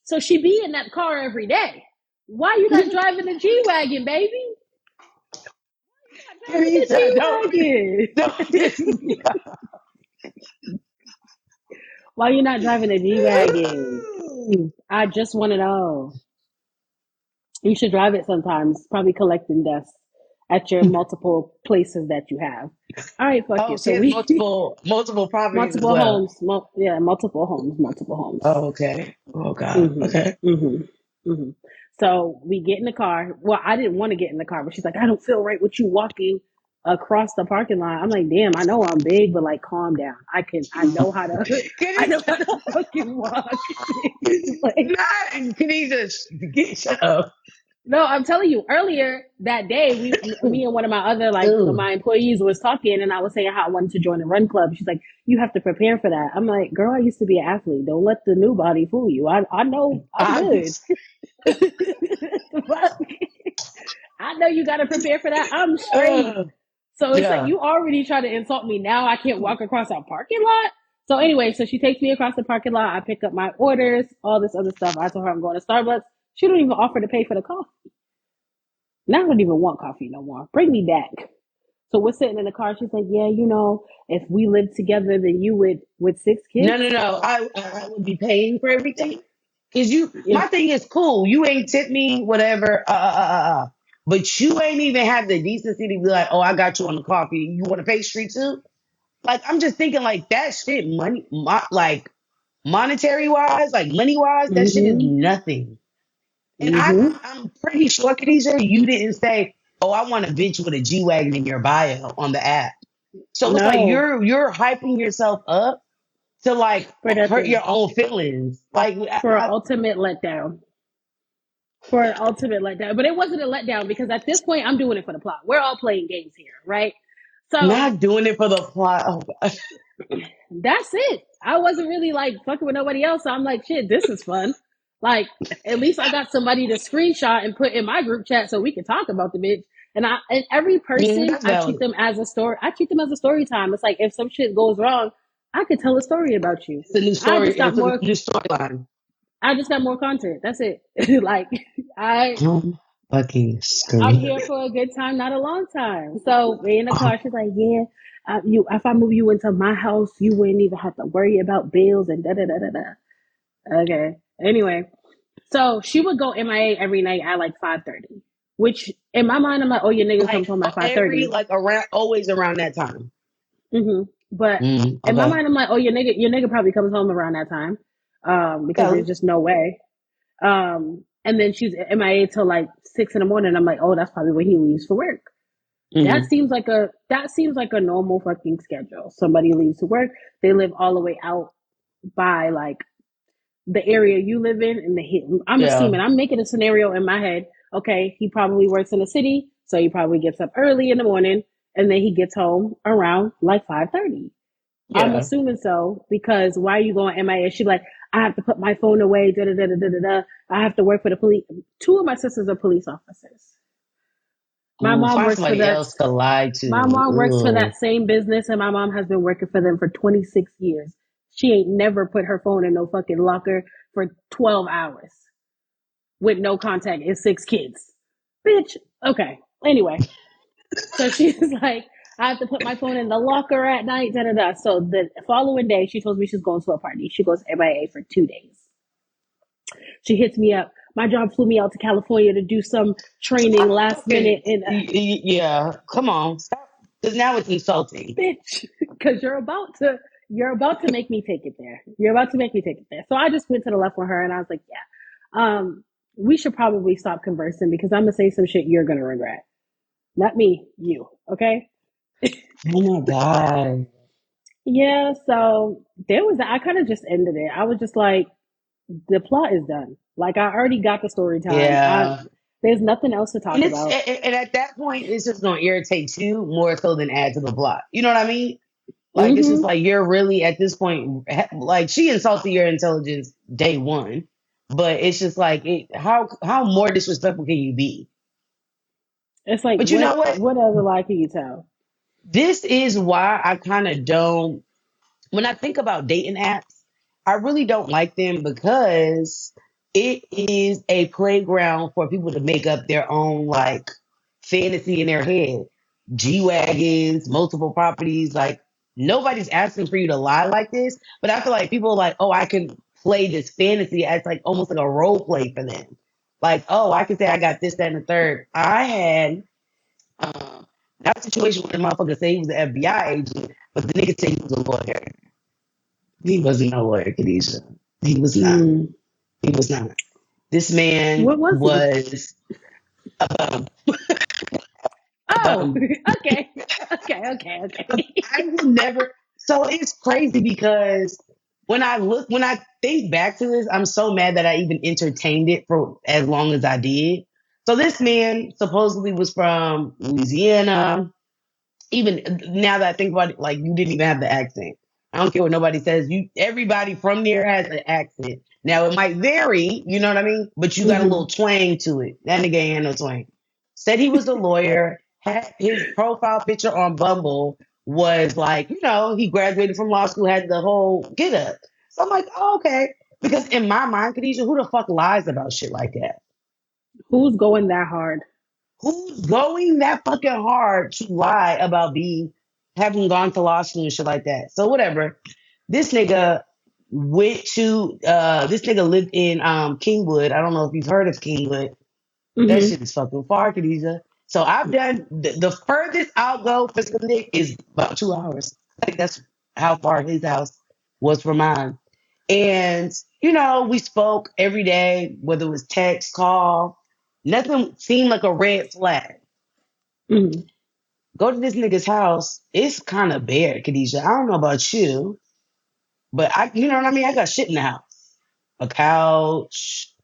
Speaker 3: So she be in that car every day. Why you not driving the G wagon, baby?
Speaker 2: Teresa,
Speaker 3: Driving
Speaker 2: don't
Speaker 3: the
Speaker 2: piss
Speaker 3: G
Speaker 2: me
Speaker 3: wagon. Why you not driving the G wagon?
Speaker 2: off.
Speaker 3: I just want to know. You should drive it sometimes. Probably collecting dust at your multiple places that you have. All right, fuck
Speaker 2: Oh,
Speaker 3: it.
Speaker 2: she
Speaker 3: So
Speaker 2: has
Speaker 3: we
Speaker 2: multiple properties as
Speaker 3: multiple
Speaker 2: well.
Speaker 3: homes. Yeah, multiple homes. Multiple homes.
Speaker 2: Oh, okay. Oh God. Okay.
Speaker 3: Mm-hmm. Mm-hmm. Mm-hmm. So we get in the car. Well, I didn't want to get in the car, but she's like, I don't feel right with you walking across the parking lot. I'm like, damn, I know I'm big, but like, calm down. I know how to, I know how
Speaker 2: Khadija,
Speaker 3: to fucking walk. Like,
Speaker 2: not Khadija. Shut up.
Speaker 3: no, I'm telling you. Earlier that day, me and one of my other
Speaker 2: Ooh.
Speaker 3: my employees was talking, and I was saying how I wanted to join a run club. She's like, "You have to prepare for that." I'm like, "Girl, I used to be an athlete. Don't let the new body fool you. I know I'm
Speaker 2: I'm,
Speaker 3: good." I know you got to prepare for that. I'm straight.
Speaker 2: uh,
Speaker 3: So it's like
Speaker 2: yeah.
Speaker 3: you already try to insult me. Now I can't walk across our parking lot. So anyway, so she takes me across the parking lot. I pick up my orders, all this other stuff. I told her I'm going to Starbucks. She don't even offer to pay for the coffee. Now I don't even want coffee no more. Bring me back. So we're sitting in the car. She's like, "Yeah, if we lived together, then you would with six
Speaker 2: No,
Speaker 3: kids."
Speaker 2: no, no. I would be paying for everything. Cause
Speaker 3: Yeah.
Speaker 2: my thing is cool. You ain't tip me, whatever. But you ain't even have the decency to be like, oh, I got you on the coffee. You want a pastry too? Like, I'm just thinking like that shit, like monetary wise, like money wise, that shit is
Speaker 3: Mm-hmm.
Speaker 2: nothing. And
Speaker 3: Mm-hmm.
Speaker 2: I'm pretty sure, Khadijah, you didn't say, oh, I want a bitch with a G Wagon in your bio on the app. So it's like
Speaker 3: No,
Speaker 2: you're hyping yourself up to like
Speaker 3: for
Speaker 2: hurt
Speaker 3: nothing.
Speaker 2: your own feelings. Like,
Speaker 3: For ultimate letdown. For an ultimate letdown. But it wasn't a letdown because at this point I'm doing it for the plot. We're all playing games here, right? So
Speaker 2: not doing it for the plot. Oh, gosh.
Speaker 3: that's it. I wasn't really like fucking with nobody else. So I'm like, shit, this is fun. Like, at least I got somebody to screenshot and put in my group chat so we can talk about the bitch. And every person
Speaker 2: That's
Speaker 3: I treat
Speaker 2: valid.
Speaker 3: them as a story. I treat them as a story time. It's like if some shit goes wrong, I could tell a story about you.
Speaker 2: It's a new
Speaker 3: I
Speaker 2: story.
Speaker 3: just got
Speaker 2: It's a
Speaker 3: more
Speaker 2: new storyline.
Speaker 3: I just got more content. That's it. Like I
Speaker 2: I'm fucking
Speaker 3: I'm
Speaker 2: screaming.
Speaker 3: here for a good time, not a long time. So we in the car. She's like, "Yeah, you. If I move you into my house, you wouldn't even have to worry about bills and da da da da da." Okay. Anyway, so she would go MIA every night at like 5:30. Which in my mind, I'm like, "Oh, your nigga
Speaker 2: Like
Speaker 3: comes home at five
Speaker 2: every
Speaker 3: thirty."
Speaker 2: like around always around that time.
Speaker 3: Mm-hmm. But in my
Speaker 2: Okay.
Speaker 3: mind, I'm like, "Oh, your nigga probably comes home around that time." because
Speaker 2: Kelly.
Speaker 3: there's just no way. And then she's MIA till like 6 in the morning. I'm like, oh, that's probably when he leaves for work.
Speaker 2: Hmm.
Speaker 3: That seems like a normal fucking schedule. Somebody leaves to work, they live all the way out by like the area you live in, and I'm
Speaker 2: Yeah.
Speaker 3: assuming I'm making a scenario in my head. Okay, he probably works in the city, so he probably gets up early in the morning, and then he gets home around like 5:30. I'm
Speaker 2: Yeah.
Speaker 3: assuming so because why are you going MIA? She's like, I have to put my phone away. Da da da da da da. I have to work for the police. Two of my sisters are police officers. My
Speaker 2: Ooh,
Speaker 3: mom
Speaker 2: find
Speaker 3: works for
Speaker 2: somebody
Speaker 3: that.
Speaker 2: else to lie
Speaker 3: My
Speaker 2: to.
Speaker 3: mom works for that
Speaker 2: Ooh.
Speaker 3: same business, and my mom has been working for them for 26 years. She ain't never put her phone in no fucking locker for 12 hours with no contact and six kids. Bitch. Okay. Anyway, so she's like, I have to put my phone in the locker at night. Da da da. So the following day, she tells me she's going to a party. She goes MIA for 2 days. She hits me up. My job flew me out to California to do some training
Speaker 2: Stop
Speaker 3: last minute,
Speaker 2: fucking.
Speaker 3: and
Speaker 2: Yeah. Come on. Stop. Because now it's insulting.
Speaker 3: bitch, because you're about to make me take it there. You're about to make me take it there. So I just went to the left with her, and I was like, yeah, we should probably stop conversing because I'm gonna say some shit you're gonna regret. Not me, you. Okay.
Speaker 2: Oh my God.
Speaker 3: Yeah. So there was I kind of just ended it. I was just like, the plot is done. Like I already got the story time.
Speaker 2: Yeah.
Speaker 3: There's nothing else to
Speaker 2: And
Speaker 3: talk
Speaker 2: it's
Speaker 3: about.
Speaker 2: and at that point, it's just gonna irritate you more so than add to the plot. You know what I mean? Like it's just
Speaker 3: Mm-hmm.
Speaker 2: like you're really at this point, like she insulted your intelligence day one, but it's just like how more disrespectful can you be?
Speaker 3: It's like
Speaker 2: But you know what?
Speaker 3: what other lie can you tell?
Speaker 2: This is why I kind of don't. When I think about dating apps, I really don't like them because it is a playground for people to make up their own like fantasy in their head. G wagons, multiple properties, like nobody's asking for you to lie like this. But I feel like people are like, oh, I can play this fantasy as like almost like a role play for them. Like, oh, I can say I got this, that, and the third. I had that situation where the motherfucker said he was an FBI agent, but the nigga said he was a lawyer. He wasn't no lawyer, Khadija. He was not.
Speaker 3: Mm.
Speaker 2: He was not. This man
Speaker 3: What was he?
Speaker 2: was a bum. A
Speaker 3: Oh,
Speaker 2: bum.
Speaker 3: okay. Okay.
Speaker 2: I will never. So it's crazy because when I think back to this, I'm so mad that I even entertained it for as long as I did. So this man supposedly was from Louisiana. Even now that I think about it, like you didn't even have the accent. I don't care what nobody says. You everybody from there has an accent. Now it might vary, you know what I mean? But you got a little
Speaker 3: Mm-hmm.
Speaker 2: twang to it. That nigga ain't had no twang. Said he was a lawyer, had his profile picture on Bumble was like, he graduated from law school, had the whole get up. So I'm like, oh, okay. Because in my mind, Khadijah, who the fuck lies about shit like that?
Speaker 3: Who's going that hard?
Speaker 2: Who's going that fucking hard to lie about having gone to law school and shit like that? So whatever. This nigga this nigga lived in Kingwood. I don't know if you've heard of Kingwood. That
Speaker 3: Mm-hmm.
Speaker 2: shit is fucking far, Khadijah. So I've done the furthest I'll go for some dick is about 2 hours. Like that's how far his house was from mine. And we spoke every day, whether it was text, call. Nothing seemed like a red flag.
Speaker 3: Mm-hmm.
Speaker 2: Go to this nigga's house. It's kind of bare, Khadijah. I don't know about you, but you know what I mean? I got shit in the house. A couch,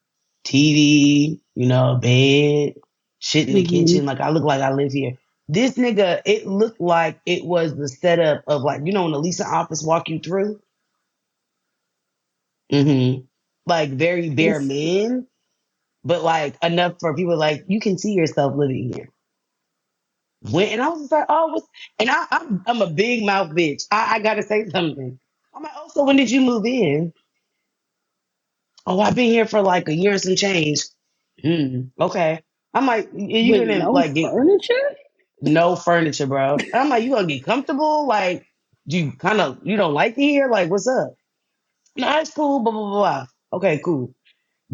Speaker 2: TV, a bed, shit in the kitchen.
Speaker 3: Mm-hmm.
Speaker 2: Like I look like I live here. This nigga, it looked like it was the setup of like, when the leasing office walk you through? Hmm. Like very bare
Speaker 3: It's
Speaker 2: men, but like enough for people like, you can see yourself living here. Went and I was just like, oh, and I'm a big mouth bitch. I gotta say something. I'm like, oh, so when did you move in? Oh, I've been here for like a year and some change. Okay. I'm like, are you
Speaker 3: with
Speaker 2: gonna
Speaker 3: no
Speaker 2: like get
Speaker 3: furniture.
Speaker 2: no furniture, bro? I'm like, you gonna get comfortable? Like, you don't like it here? Like, what's up? No, it's cool. Blah blah blah. Blah. Okay, cool.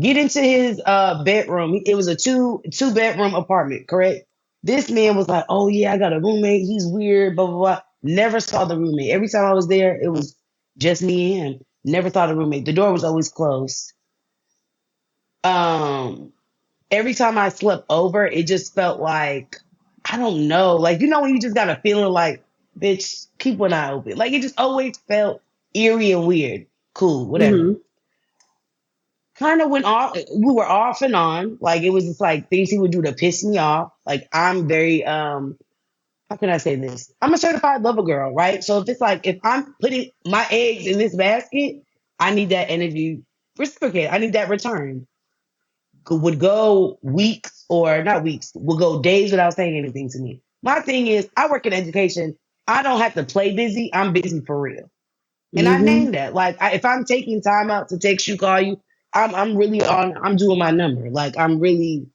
Speaker 2: Get into his bedroom. It was a two bedroom apartment, correct? This man was like, "Oh yeah, I got a roommate. He's weird." Blah blah blah. Never saw the roommate. Every time I was there, it was just me and him. Never thought of roommate. The door was always closed. Um, every time I slept over, it just felt like, I don't know, like, when you just got a feeling like, bitch, keep one eye open. Like, it just always felt eerie and weird. Cool, whatever.
Speaker 3: Mm-hmm.
Speaker 2: Kind of went off. We were off and on. Like, it was just like things he would do to piss me off. Like, I'm very, how can I say this? I'm a certified lover girl, right? So if I'm putting my eggs in this basket, I need that energy reciprocated. I need that return. Would go weeks or not weeks, would go days without saying anything to me. My thing is, I work in education. I don't have to play busy. I'm busy for real. And I
Speaker 3: Mm-hmm.
Speaker 2: name that. Like, if I'm taking time out to text you, call you, I'm really on, I'm doing my number. Like,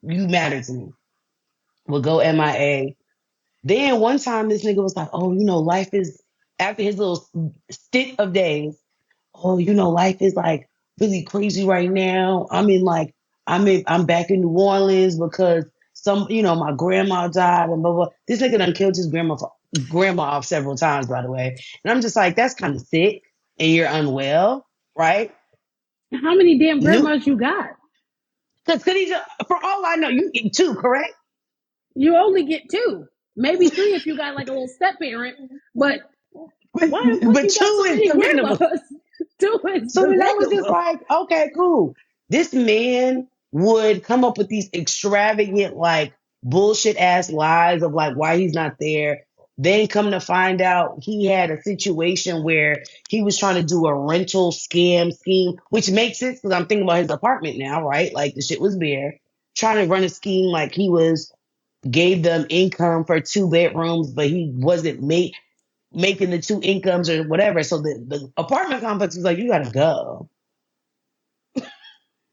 Speaker 2: you matter to me. Would go MIA. Then one time this nigga was like, oh, life is, after his little stint of days, oh, life is like really crazy right now. I'm back in New Orleans because my grandma died and blah blah. This nigga done killed his grandma off several times, by the way. And I'm just like, that's kind of sick, and you're unwell, right?
Speaker 3: How many damn
Speaker 2: New,
Speaker 3: grandmas you got?
Speaker 2: because Khadija, for all I know, you get two, correct?
Speaker 3: You only get two, maybe three if you got like a little step parent. But
Speaker 2: But,
Speaker 3: why the fuck
Speaker 2: but
Speaker 3: you got
Speaker 2: two
Speaker 3: so
Speaker 2: is
Speaker 3: many
Speaker 2: the minimum.
Speaker 3: grandmas? Two is
Speaker 2: So
Speaker 3: the
Speaker 2: then I was just
Speaker 3: minimum.
Speaker 2: like, okay, cool. This man would come up with these extravagant, like bullshit ass lies of like why he's not there. Then come to find out he had a situation where he was trying to do a rental scam scheme, which makes sense because I'm thinking about his apartment now, right? Like the shit was there. Trying to run a scheme like he was gave them income for two bedrooms, but he wasn't making the two incomes or whatever. So the apartment complex was like, you gotta go.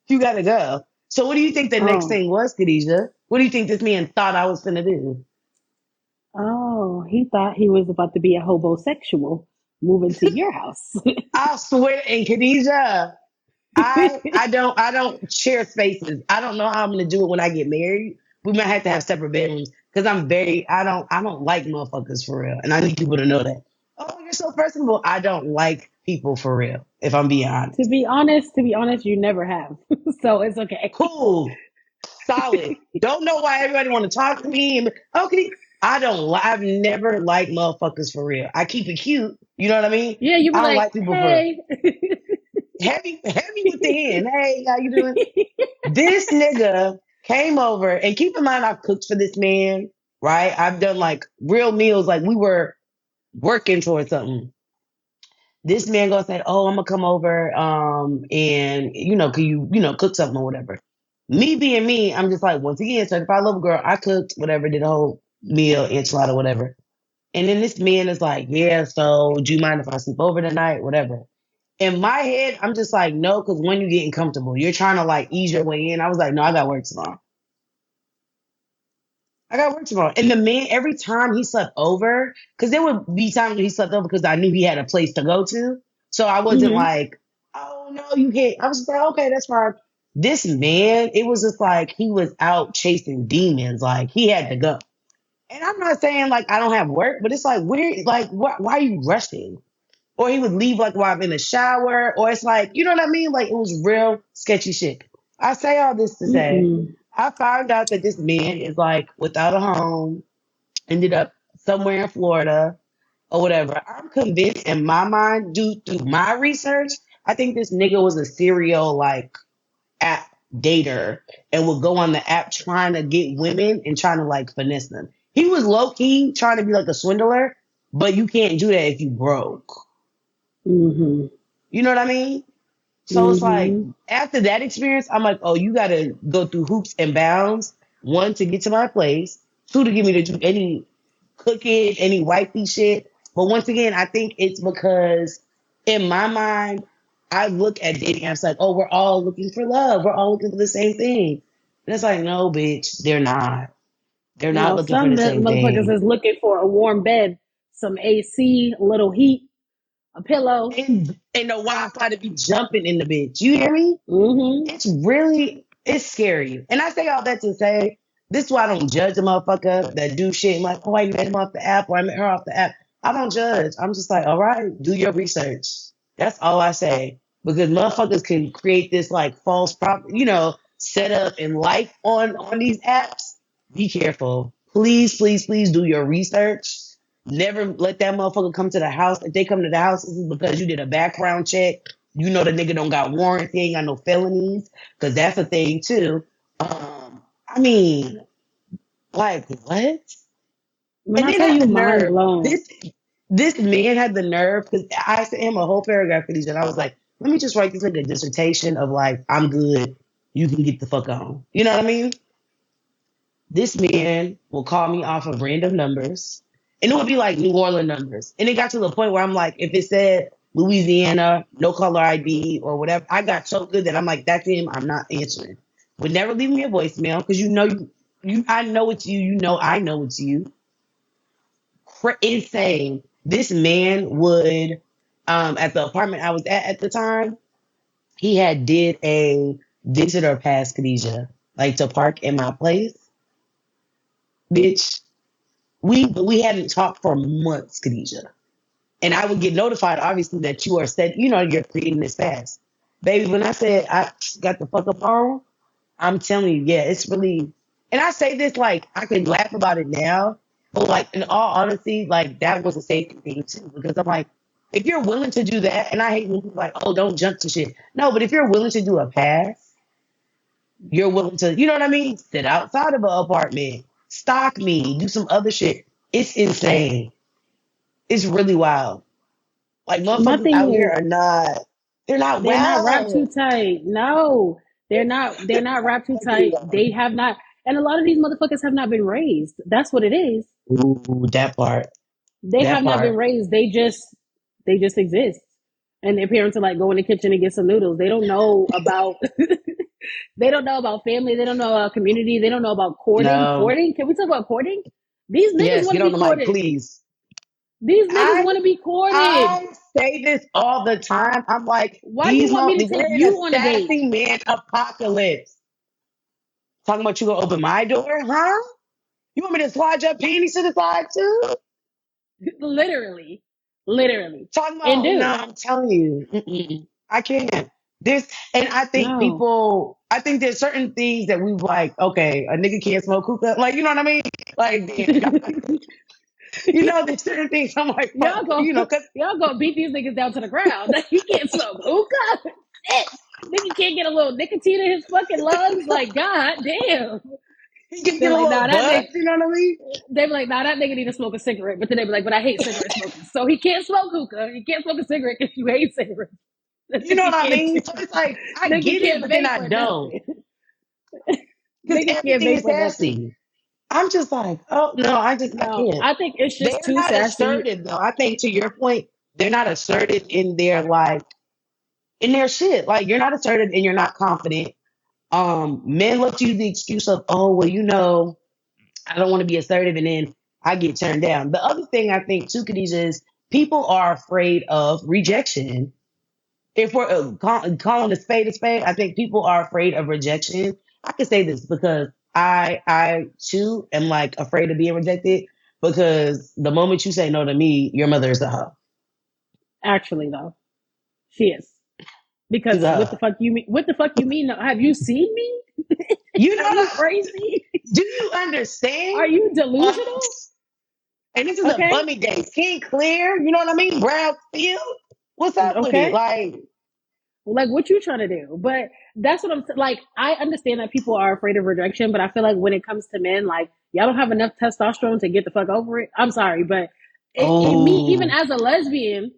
Speaker 2: You gotta go. So what do you think the next
Speaker 3: Oh,
Speaker 2: thing was, Khadijah? What do you think this man thought I was gonna do?
Speaker 3: oh, he thought he was about to be a hobosexual moving to your house.
Speaker 2: I swear, and Khadijah, I don't share spaces. I don't know how I'm gonna do it when I get married. We might have to have separate bedrooms because I don't like motherfuckers for real, and I need people to know that. Oh, you're so personable. I don't like people for real. If I'm being honest.
Speaker 3: To be honest, you never have, so it's okay.
Speaker 2: Cool. Solid. Don't know why everybody want to talk to me. Okay, I don't. I've never liked motherfuckers for real. I keep it cute. You know what I mean?
Speaker 3: Yeah, you be
Speaker 2: I don't
Speaker 3: like,
Speaker 2: like people for real.
Speaker 3: hey.
Speaker 2: Heavy with the hand. Hey, how you doing? This nigga came over, and keep in mind, I've cooked for this man. Right? I've done like real meals. Like we were working towards something. This man gonna say, "Oh, I'm gonna come over, and can you, cook something or whatever." Me being me, I'm just like, once again, certified lover girl. I cooked whatever, did a whole meal, enchilada, whatever. And then this man is like, "Yeah, so do you mind if I sleep over tonight, whatever?" In my head, I'm just like, "No," because when you getting comfortable, you're trying to like ease your way in. I was like, "No, I got work tomorrow. I got work tomorrow." And the man, every time he slept over, because there would be times when he slept over because I knew he had a place to go to. So I wasn't
Speaker 3: Hmm.
Speaker 2: like, oh no, you can't. I was just like, okay, that's fine. This man, it was just like he was out chasing demons. Like he had to go. And I'm not saying like I don't have work, but it's like weird. Like, why are you rushing? Or he would leave like while I'm in the shower, or it's like, you know what I mean? Like it was real sketchy shit. I say all this to say,
Speaker 3: Mm-mm.
Speaker 2: I found out that this man is like without a home, ended up somewhere in Florida or whatever. I'm convinced in my mind, due through my research, I think this nigga was a serial like app dater and would go on the app trying to get women and trying to like finesse them. He was low key trying to be like a swindler, but you can't do that if you broke.
Speaker 3: Hmm.
Speaker 2: You know what I mean? So it's like
Speaker 3: Hmm.
Speaker 2: after that experience, I'm like, oh, you gotta go through hoops and bounds. One to get to my place, two to get me to do any cooking, any wifey shit. But once again, I think it's because in my mind, I look at dating apps like, oh, we're all looking for love. We're all looking for the same thing. And it's like, no, bitch, they're not. They're not
Speaker 3: No,
Speaker 2: looking for
Speaker 3: some
Speaker 2: the same
Speaker 3: motherfuckers
Speaker 2: thing.
Speaker 3: is looking for a warm bed, some AC, a little heat, a pillow.
Speaker 2: And the Wi-Fi to be jumping in the bitch. You hear me?
Speaker 3: Hmm.
Speaker 2: It's scary. And I say all that to say, this is why I don't judge a motherfucker that do shit like, oh, I met him off the app or I met her off the app. I don't judge. I'm just like, all right, do your research. That's all I say. because motherfuckers can create this like false setup and like on these apps. Be careful. Please, please, please do your research. Never let that motherfucker come to the house. If they come to the house, this is because you did a background check. You know the nigga don't got warrants, he ain't got no felonies, because that's a thing too. I mean, like what?
Speaker 3: When
Speaker 2: And
Speaker 3: I
Speaker 2: then
Speaker 3: tell
Speaker 2: had
Speaker 3: you,
Speaker 2: the
Speaker 3: mind
Speaker 2: nerve.
Speaker 3: blown.
Speaker 2: This man had the nerve because I sent him a whole paragraph for these, and I was like, let me just write this like a dissertation of like, I'm good. You can get the fuck on. You know what I mean? This man will call me off of random numbers, and it would be like New Orleans numbers. And it got to the point where I'm like, if it said Louisiana, no caller ID or whatever, I got so good that I'm like, that's him. I'm not answering. Would never leave me a voicemail because I know it's you. You know I know it's you. Insane. This man would, at the apartment I was at the time, he had did a visitor pass, Khadija, like to park in my place. Bitch, we hadn't talked for months, Khadija. And I would get notified, obviously, that you are said, you're creating this fast. Baby, when I said I got the fuck up on, I'm telling you, yeah, it's really, and I say this like I can laugh about it now, but like in all honesty, like that was a safety thing too, because I'm like, if you're willing to do that, and I hate when people like, oh, don't jump to shit. No, but if you're willing to do a pass, you're willing to, you know what I mean? Sit outside of an apartment, stalk me, do some other shit. It's insane. It's really wild. Like
Speaker 3: My
Speaker 2: motherfuckers
Speaker 3: thing
Speaker 2: out here
Speaker 3: is,
Speaker 2: are not, they're not
Speaker 3: they're not wrapped too
Speaker 2: well.
Speaker 3: tight. No, they're not. They're not wrapped too tight. They have not, and a lot of these motherfuckers have not been raised. That's what it is.
Speaker 2: Ooh, that part.
Speaker 3: They
Speaker 2: That
Speaker 3: have not been
Speaker 2: part.
Speaker 3: raised. They just exist. And their parents are like, go in the kitchen and get some noodles. They don't know about they don't know about family. They don't know about community. They don't know about courting.
Speaker 2: No.
Speaker 3: Courting? Can we talk about courting? These niggas
Speaker 2: Yes,
Speaker 3: want
Speaker 2: get
Speaker 3: to
Speaker 2: on
Speaker 3: be
Speaker 2: the mic,
Speaker 3: courted.
Speaker 2: please.
Speaker 3: These niggas
Speaker 2: I
Speaker 3: want to be courted.
Speaker 2: I say this all the time. I'm like,
Speaker 3: Why you want me to take
Speaker 2: we're in a
Speaker 3: you on a date?
Speaker 2: sassy man apocalypse. Talking about you gonna open my door, huh? You want me to slide your panties to the side too?
Speaker 3: Literally. Literally.
Speaker 2: Talking
Speaker 3: And
Speaker 2: about no,
Speaker 3: dude,
Speaker 2: I'm telling you, I can't. This and I think
Speaker 3: no.
Speaker 2: people. I think there's certain things that we like. Okay, a nigga can't smoke hookah. Like you know what I mean? Like damn, there's certain things I'm like,
Speaker 3: y'all
Speaker 2: fuck,
Speaker 3: go
Speaker 2: cause
Speaker 3: y'all go beat these niggas down to the ground. He can't smoke hookah. Shit. Nigga can't get a little nicotine in his fucking lungs. Like, god damn.
Speaker 2: he can
Speaker 3: They're
Speaker 2: get a
Speaker 3: like, nah,
Speaker 2: little
Speaker 3: that
Speaker 2: buzz.
Speaker 3: nigga.
Speaker 2: You know what I mean?
Speaker 3: They be like, nah, that nigga need to smoke a cigarette. But then they be like, but I hate cigarette smoking. So he can't smoke hookah. He can't smoke a cigarette because you hate cigarettes. That's
Speaker 2: You
Speaker 3: what
Speaker 2: know
Speaker 3: he
Speaker 2: what I
Speaker 3: can't do.
Speaker 2: mean? So it's like I
Speaker 3: Nigga
Speaker 2: get it,
Speaker 3: can't
Speaker 2: but then
Speaker 3: vape
Speaker 2: I
Speaker 3: or
Speaker 2: don't,
Speaker 3: nothing.
Speaker 2: because
Speaker 3: Nigga can't
Speaker 2: everything
Speaker 3: vape
Speaker 2: is
Speaker 3: or nothing.
Speaker 2: sassy. I'm just like, oh no, I
Speaker 3: No,
Speaker 2: can't.
Speaker 3: I think it's just
Speaker 2: They're
Speaker 3: too
Speaker 2: not
Speaker 3: sassy.
Speaker 2: assertive though. I think to your point, they're not assertive in their like in their shit. Like you're not assertive and you're not confident. Men look to use the excuse of, oh well, I don't want to be assertive, and then I get turned down. The other thing I think too, Khadijah, is people are afraid of rejection. If we're calling a spade, I think people are afraid of rejection. I can say this because I too am like afraid of being rejected because the moment you say no to me, your mother is a hoe.
Speaker 3: Actually, though, she is.
Speaker 2: She's
Speaker 3: Because
Speaker 2: a
Speaker 3: what
Speaker 2: hoe.
Speaker 3: the fuck you mean? What the fuck you mean? Have you seen me?
Speaker 2: You
Speaker 3: Are
Speaker 2: know
Speaker 3: you
Speaker 2: that?
Speaker 3: crazy?
Speaker 2: Do you understand?
Speaker 3: Are you
Speaker 2: Uh,
Speaker 3: delusional?
Speaker 2: and this is a
Speaker 3: Okay,
Speaker 2: bummy day. Skin clear. You know what I mean? Brown steel. What's up with it?
Speaker 3: okay.
Speaker 2: Like,
Speaker 3: Like what you trying to do? But that's what I'm like. I understand that people are afraid of rejection, but I feel like when it comes to men, like y'all don't have enough testosterone to get the fuck over it. I'm sorry, but me, even
Speaker 2: oh,
Speaker 3: as a lesbian,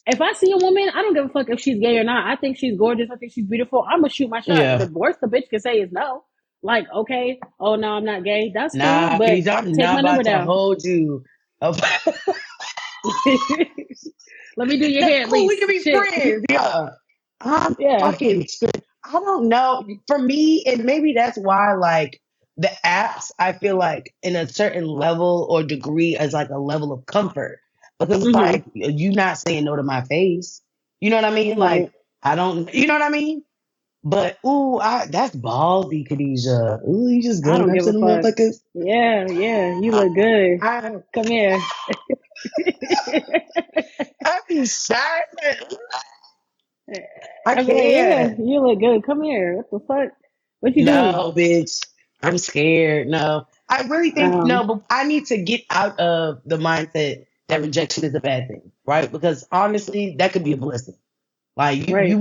Speaker 3: if I see a woman, I don't give a fuck if she's gay or not. I think she's gorgeous. I think she's beautiful. I'm gonna shoot my shot.
Speaker 2: yeah.
Speaker 3: The worst the bitch can say is no. Like, okay, oh no, I'm not gay. That's cool,
Speaker 2: Nah,
Speaker 3: but
Speaker 2: please, I'm
Speaker 3: take
Speaker 2: not
Speaker 3: my number
Speaker 2: about to
Speaker 3: down.
Speaker 2: hold you.
Speaker 3: Let me do your
Speaker 2: That's
Speaker 3: hair at
Speaker 2: cool. We
Speaker 3: least.
Speaker 2: can be
Speaker 3: Shit.
Speaker 2: friends. Yeah. I'm
Speaker 3: Yeah.
Speaker 2: fucking I don't know. For me, and maybe that's why like the apps, I feel like in a certain level or degree as like a level of comfort. Because it's
Speaker 3: Hmm.
Speaker 2: like you not saying no to my face. You know what I mean?
Speaker 3: Right.
Speaker 2: Like I don't you know what I mean? But ooh, that's ballsy, Khadijah. Ooh, you just
Speaker 3: I
Speaker 2: going
Speaker 3: don't
Speaker 2: up
Speaker 3: give
Speaker 2: to
Speaker 3: a
Speaker 2: the
Speaker 3: fuck.
Speaker 2: motherfuckers.
Speaker 3: Yeah, yeah, you look good.
Speaker 2: I
Speaker 3: Come here.
Speaker 2: I be shy. I
Speaker 3: I'd be like, yeah,
Speaker 2: can't.
Speaker 3: you look good. Come here. What the fuck? What you doing?
Speaker 2: No, bitch. I'm scared. No. I really think no,
Speaker 3: Um,
Speaker 2: but I need to get out of the mindset that rejection is a bad thing, right? Because honestly, that could be a blessing. Like
Speaker 3: right.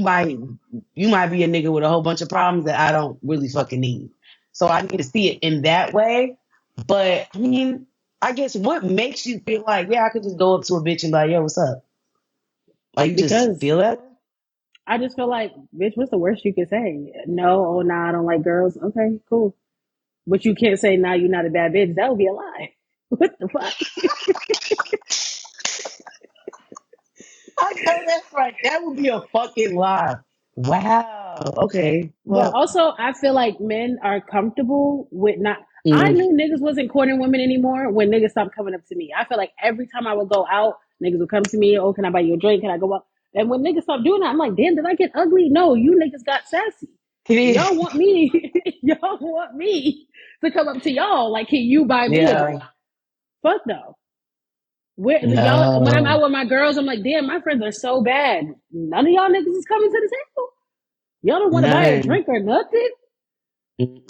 Speaker 2: you might be a nigga with a whole bunch of problems that I don't really fucking need. So I need to see it in that way. But I mean, I guess what makes you feel like, yeah, I could just go up to a bitch and be like, yo, what's up? Like you just
Speaker 3: Because
Speaker 2: feel that?
Speaker 3: I just feel like, bitch, what's the worst you could say? No, oh, nah, I don't like girls. Okay, cool. But you can't say, nah, you're not a bad bitch. That would be a lie. What the fuck?
Speaker 2: I know that's right. That would be a fucking lie. Wow. Okay.
Speaker 3: But
Speaker 2: Well,
Speaker 3: also, I feel like men are comfortable with not. I
Speaker 2: mm,
Speaker 3: knew niggas wasn't courting women anymore when niggas stopped coming up to me. I feel like every time I would go out, niggas would come to me. Oh, can I buy you a drink? Can I go out? And when niggas stopped doing that, I'm like, damn, did I get ugly? No, you niggas got sassy.
Speaker 2: it
Speaker 3: Y'all
Speaker 2: is.
Speaker 3: want me? Y'all want me to come up to y'all? Like, can you buy me a drink?
Speaker 2: Yeah.
Speaker 3: Fuck no. Where y'all? When I'm
Speaker 2: No.
Speaker 3: out with my girls, I'm like, damn, my friends are so bad. None of y'all niggas is coming to the table. Y'all don't want to buy a
Speaker 2: None.
Speaker 3: drink or nothing.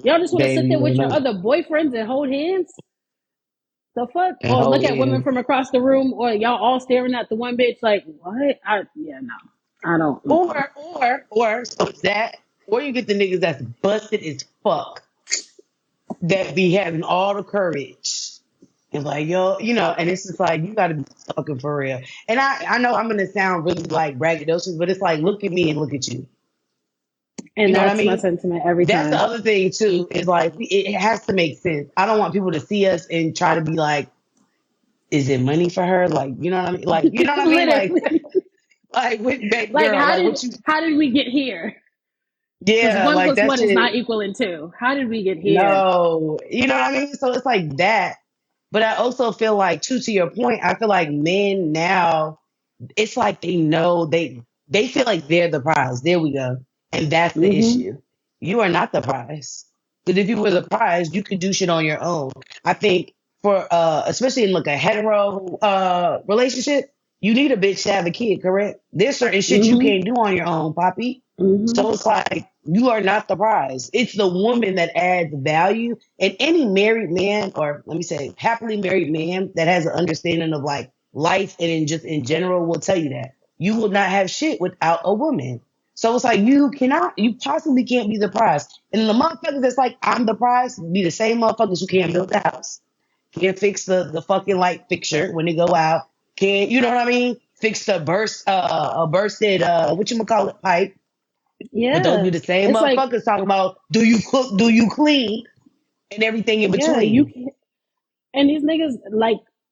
Speaker 3: Y'all just want to sit
Speaker 2: Baby,
Speaker 3: there with your
Speaker 2: no.
Speaker 3: other boyfriends and hold hands? The fuck?
Speaker 2: And
Speaker 3: Or
Speaker 2: hold
Speaker 3: look at women
Speaker 2: in.
Speaker 3: from across the room, or y'all all staring at the one bitch like, what? Yeah, no. I don't. Mm-mm.
Speaker 2: So it's that, or you get the niggas that's busted as fuck that be having all the courage. And like, yo, and it's just like, you gotta be fucking for real. And I know I'm gonna sound really like braggadocious, but it's like, look at me and look at you. You
Speaker 3: And
Speaker 2: know what I
Speaker 3: that's my
Speaker 2: mean?
Speaker 3: sentiment every
Speaker 2: That's the
Speaker 3: time.
Speaker 2: other thing too, is like, it has to make sense. I don't want people to see us and try to be like, is it money for her? Like, you know what I mean? Like, you know what I mean? Like,
Speaker 3: Literally.
Speaker 2: like with baby
Speaker 3: Like,
Speaker 2: girl, like what you,
Speaker 3: how did we get here? Because
Speaker 2: yeah,
Speaker 3: one
Speaker 2: like
Speaker 3: plus
Speaker 2: that
Speaker 3: one is not
Speaker 2: shit.
Speaker 3: equaling two. How did we get here?
Speaker 2: No, you know what I mean? So it's like that. But I also feel like, too, to your point, I feel like men now, it's like they know they feel like they're the prize. There we go. And that's the
Speaker 3: Mm-hmm.
Speaker 2: issue. You are not the prize. Because if you were the prize, you could do shit on your own. I think for especially in like a hetero relationship, you need a bitch to have a kid, correct? There's certain shit you
Speaker 3: Mm-hmm.
Speaker 2: can't do on your own, Poppy.
Speaker 3: Mm-hmm.
Speaker 2: So it's like you are not the prize. It's the woman that adds value. And any married man, or let me say, happily married man that has an understanding of like life and in just in general will tell you that you will not have shit without a woman. So it's like you possibly can't be the prize. And the motherfuckers that's like, I'm the prize, be the same motherfuckers who can't build the house, can't fix the fucking light fixture when they go out, can't, you know what I mean? Fix the a bursted, whatchamacallit pipe. But those be
Speaker 3: Yeah.
Speaker 2: the same
Speaker 3: It's like,
Speaker 2: motherfuckers talking about, do you cook, do you clean, and everything in
Speaker 3: yeah, you
Speaker 2: between.
Speaker 3: can. And these niggas,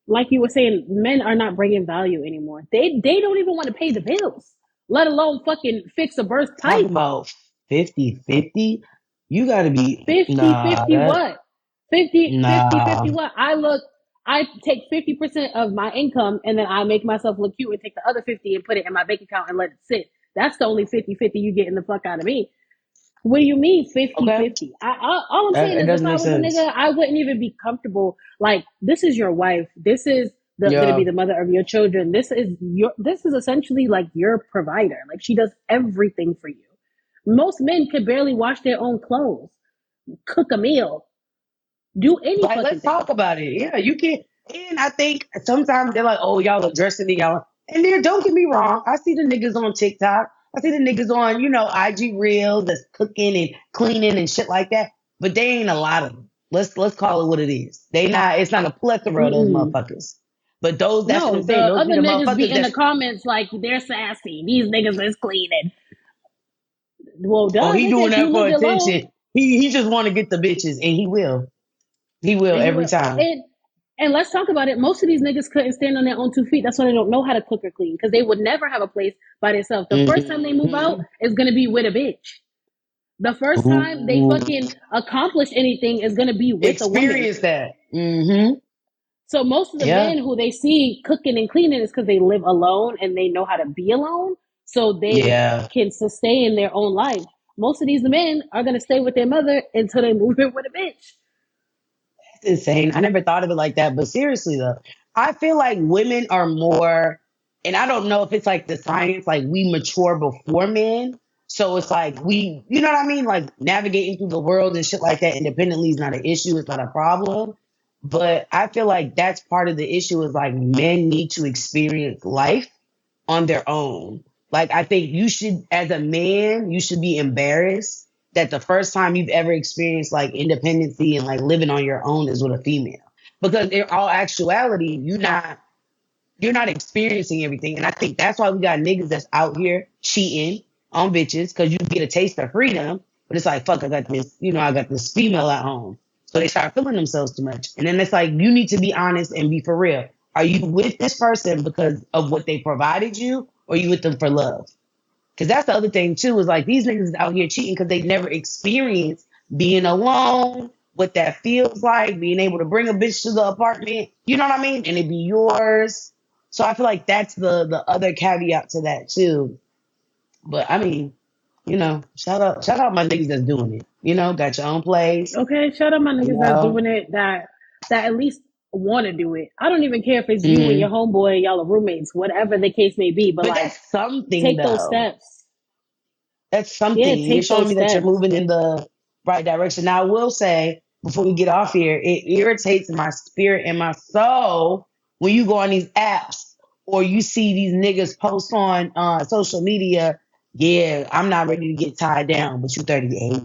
Speaker 3: like you were saying, men are not bringing value anymore. They don't even want to pay the bills, let alone fucking fix a burst
Speaker 2: Talk
Speaker 3: pipe.
Speaker 2: about 50-50. You gotta be,
Speaker 3: 50
Speaker 2: nah,
Speaker 3: 50
Speaker 2: that,
Speaker 3: what? 50 50
Speaker 2: nah.
Speaker 3: what? I take 50% of my income and then I make myself look cute and take the other 50 and put it in my bank account and let it sit. That's the only 50 50 you getting the fuck out of me. What do you mean 50
Speaker 2: Okay.
Speaker 3: 50? All I'm saying
Speaker 2: That
Speaker 3: is if
Speaker 2: doesn't
Speaker 3: I
Speaker 2: make
Speaker 3: was a
Speaker 2: sense.
Speaker 3: nigga, I wouldn't even be comfortable. Like, this is your wife. This is gonna be
Speaker 2: Yeah.
Speaker 3: the mother of your children. This is essentially like your provider. Like, she does everything for you. Most men could barely wash their own clothes, cook a meal, do any
Speaker 2: Like,
Speaker 3: fucking
Speaker 2: let's
Speaker 3: thing.
Speaker 2: talk about it. Yeah, you can. And I think sometimes they're like, oh, y'all addressing it, y'all. And there, don't get me wrong. I see the niggas on TikTok. I see the niggas on, IG Reels that's cooking and cleaning and shit like that. But they ain't a lot of them. Let's call it what it is. They not. It's not a plethora of those
Speaker 3: Mm-mm.
Speaker 2: motherfuckers. But those, that's what
Speaker 3: No,
Speaker 2: I'm
Speaker 3: the
Speaker 2: saying. Those be
Speaker 3: other
Speaker 2: the
Speaker 3: niggas be
Speaker 2: motherfuckers
Speaker 3: in the
Speaker 2: that's,
Speaker 3: comments like they're sassy. These niggas is cleaning. Well,
Speaker 2: oh,
Speaker 3: duh,
Speaker 2: he
Speaker 3: nigga.
Speaker 2: doing
Speaker 3: If you
Speaker 2: that for
Speaker 3: lived alone,
Speaker 2: attention. He just want to get the bitches, and he will. He will
Speaker 3: and he
Speaker 2: every
Speaker 3: will.
Speaker 2: time.
Speaker 3: And let's talk about it. Most of these niggas couldn't stand on their own 2 feet. That's why they don't know how to cook or clean because they would never have a place by themselves. The first time they move out
Speaker 2: Hmm.
Speaker 3: is gonna be with a bitch. The first time they
Speaker 2: Ooh.
Speaker 3: fucking accomplish anything is gonna be with a woman.
Speaker 2: Experience that. Hmm.
Speaker 3: So most of the
Speaker 2: Yeah.
Speaker 3: men who they see cooking and cleaning is because they live alone and they know how to be alone, so they
Speaker 2: Yeah.
Speaker 3: can sustain their own life. Most of these men are gonna stay with their mother until they move in with a bitch.
Speaker 2: It's insane. I never thought of it like that. But seriously though, I feel like women are more. And I don't know if it's like the science, like we mature before men. So it's like we, you know what I mean? Like navigating through the world and shit like that independently is not an issue. It's not a problem. But I feel like that's part of the issue is like men need to experience life on their own. Like I think you should, as a man, you should be embarrassed that the first time you've ever experienced like independency and like living on your own is with a female. Because in all actuality, you're not experiencing everything. And I think that's why we got niggas that's out here cheating on bitches because you get a taste of freedom. But it's like, fuck, I got this, I got this female at home. So they start feeling themselves too much. And then it's like, you need to be honest and be for real. Are you with this person because of what they provided you, or are you with them for love? Because that's the other thing too, is like these niggas is out here cheating because they never experienced being alone, what that feels like, being able to bring a bitch to the apartment, you know what I mean? And it be yours. So I feel like that's the other caveat to that too. But I mean, shout out my niggas that's doing it. Got your own place,
Speaker 3: Okay, shout out my
Speaker 2: you
Speaker 3: niggas that's
Speaker 2: know.
Speaker 3: doing it, that at least want to do it. I don't even care if it's you and
Speaker 2: hmm
Speaker 3: your homeboy, y'all are roommates, whatever the case may be. But
Speaker 2: But
Speaker 3: like,
Speaker 2: that's something
Speaker 3: take those
Speaker 2: though.
Speaker 3: steps.
Speaker 2: That's
Speaker 3: Yeah,
Speaker 2: something. You're
Speaker 3: take
Speaker 2: showing
Speaker 3: those
Speaker 2: me that you're
Speaker 3: steps.
Speaker 2: moving in the right direction. Now, I will say, before we get off here, it irritates my spirit and my soul when you go on these apps or you see these niggas post on social media. Yeah, I'm not ready to get tied down, but you 38.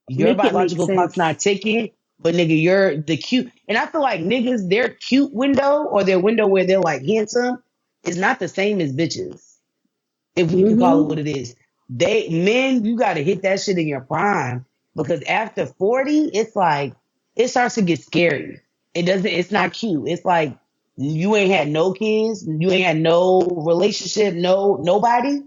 Speaker 2: Your
Speaker 3: Make it make
Speaker 2: biological clock's
Speaker 3: sense.
Speaker 2: not ticking, but nigga, you're the cute. And I feel like niggas, their cute window or their window where they're like handsome is not the same as bitches, if we could call it
Speaker 3: Mm-hmm.
Speaker 2: what it is. Men, you gotta hit that shit in your prime because after 40, it's like it starts to get scary. It's not cute. It's like you ain't had no kids, you ain't had no relationship, nobody.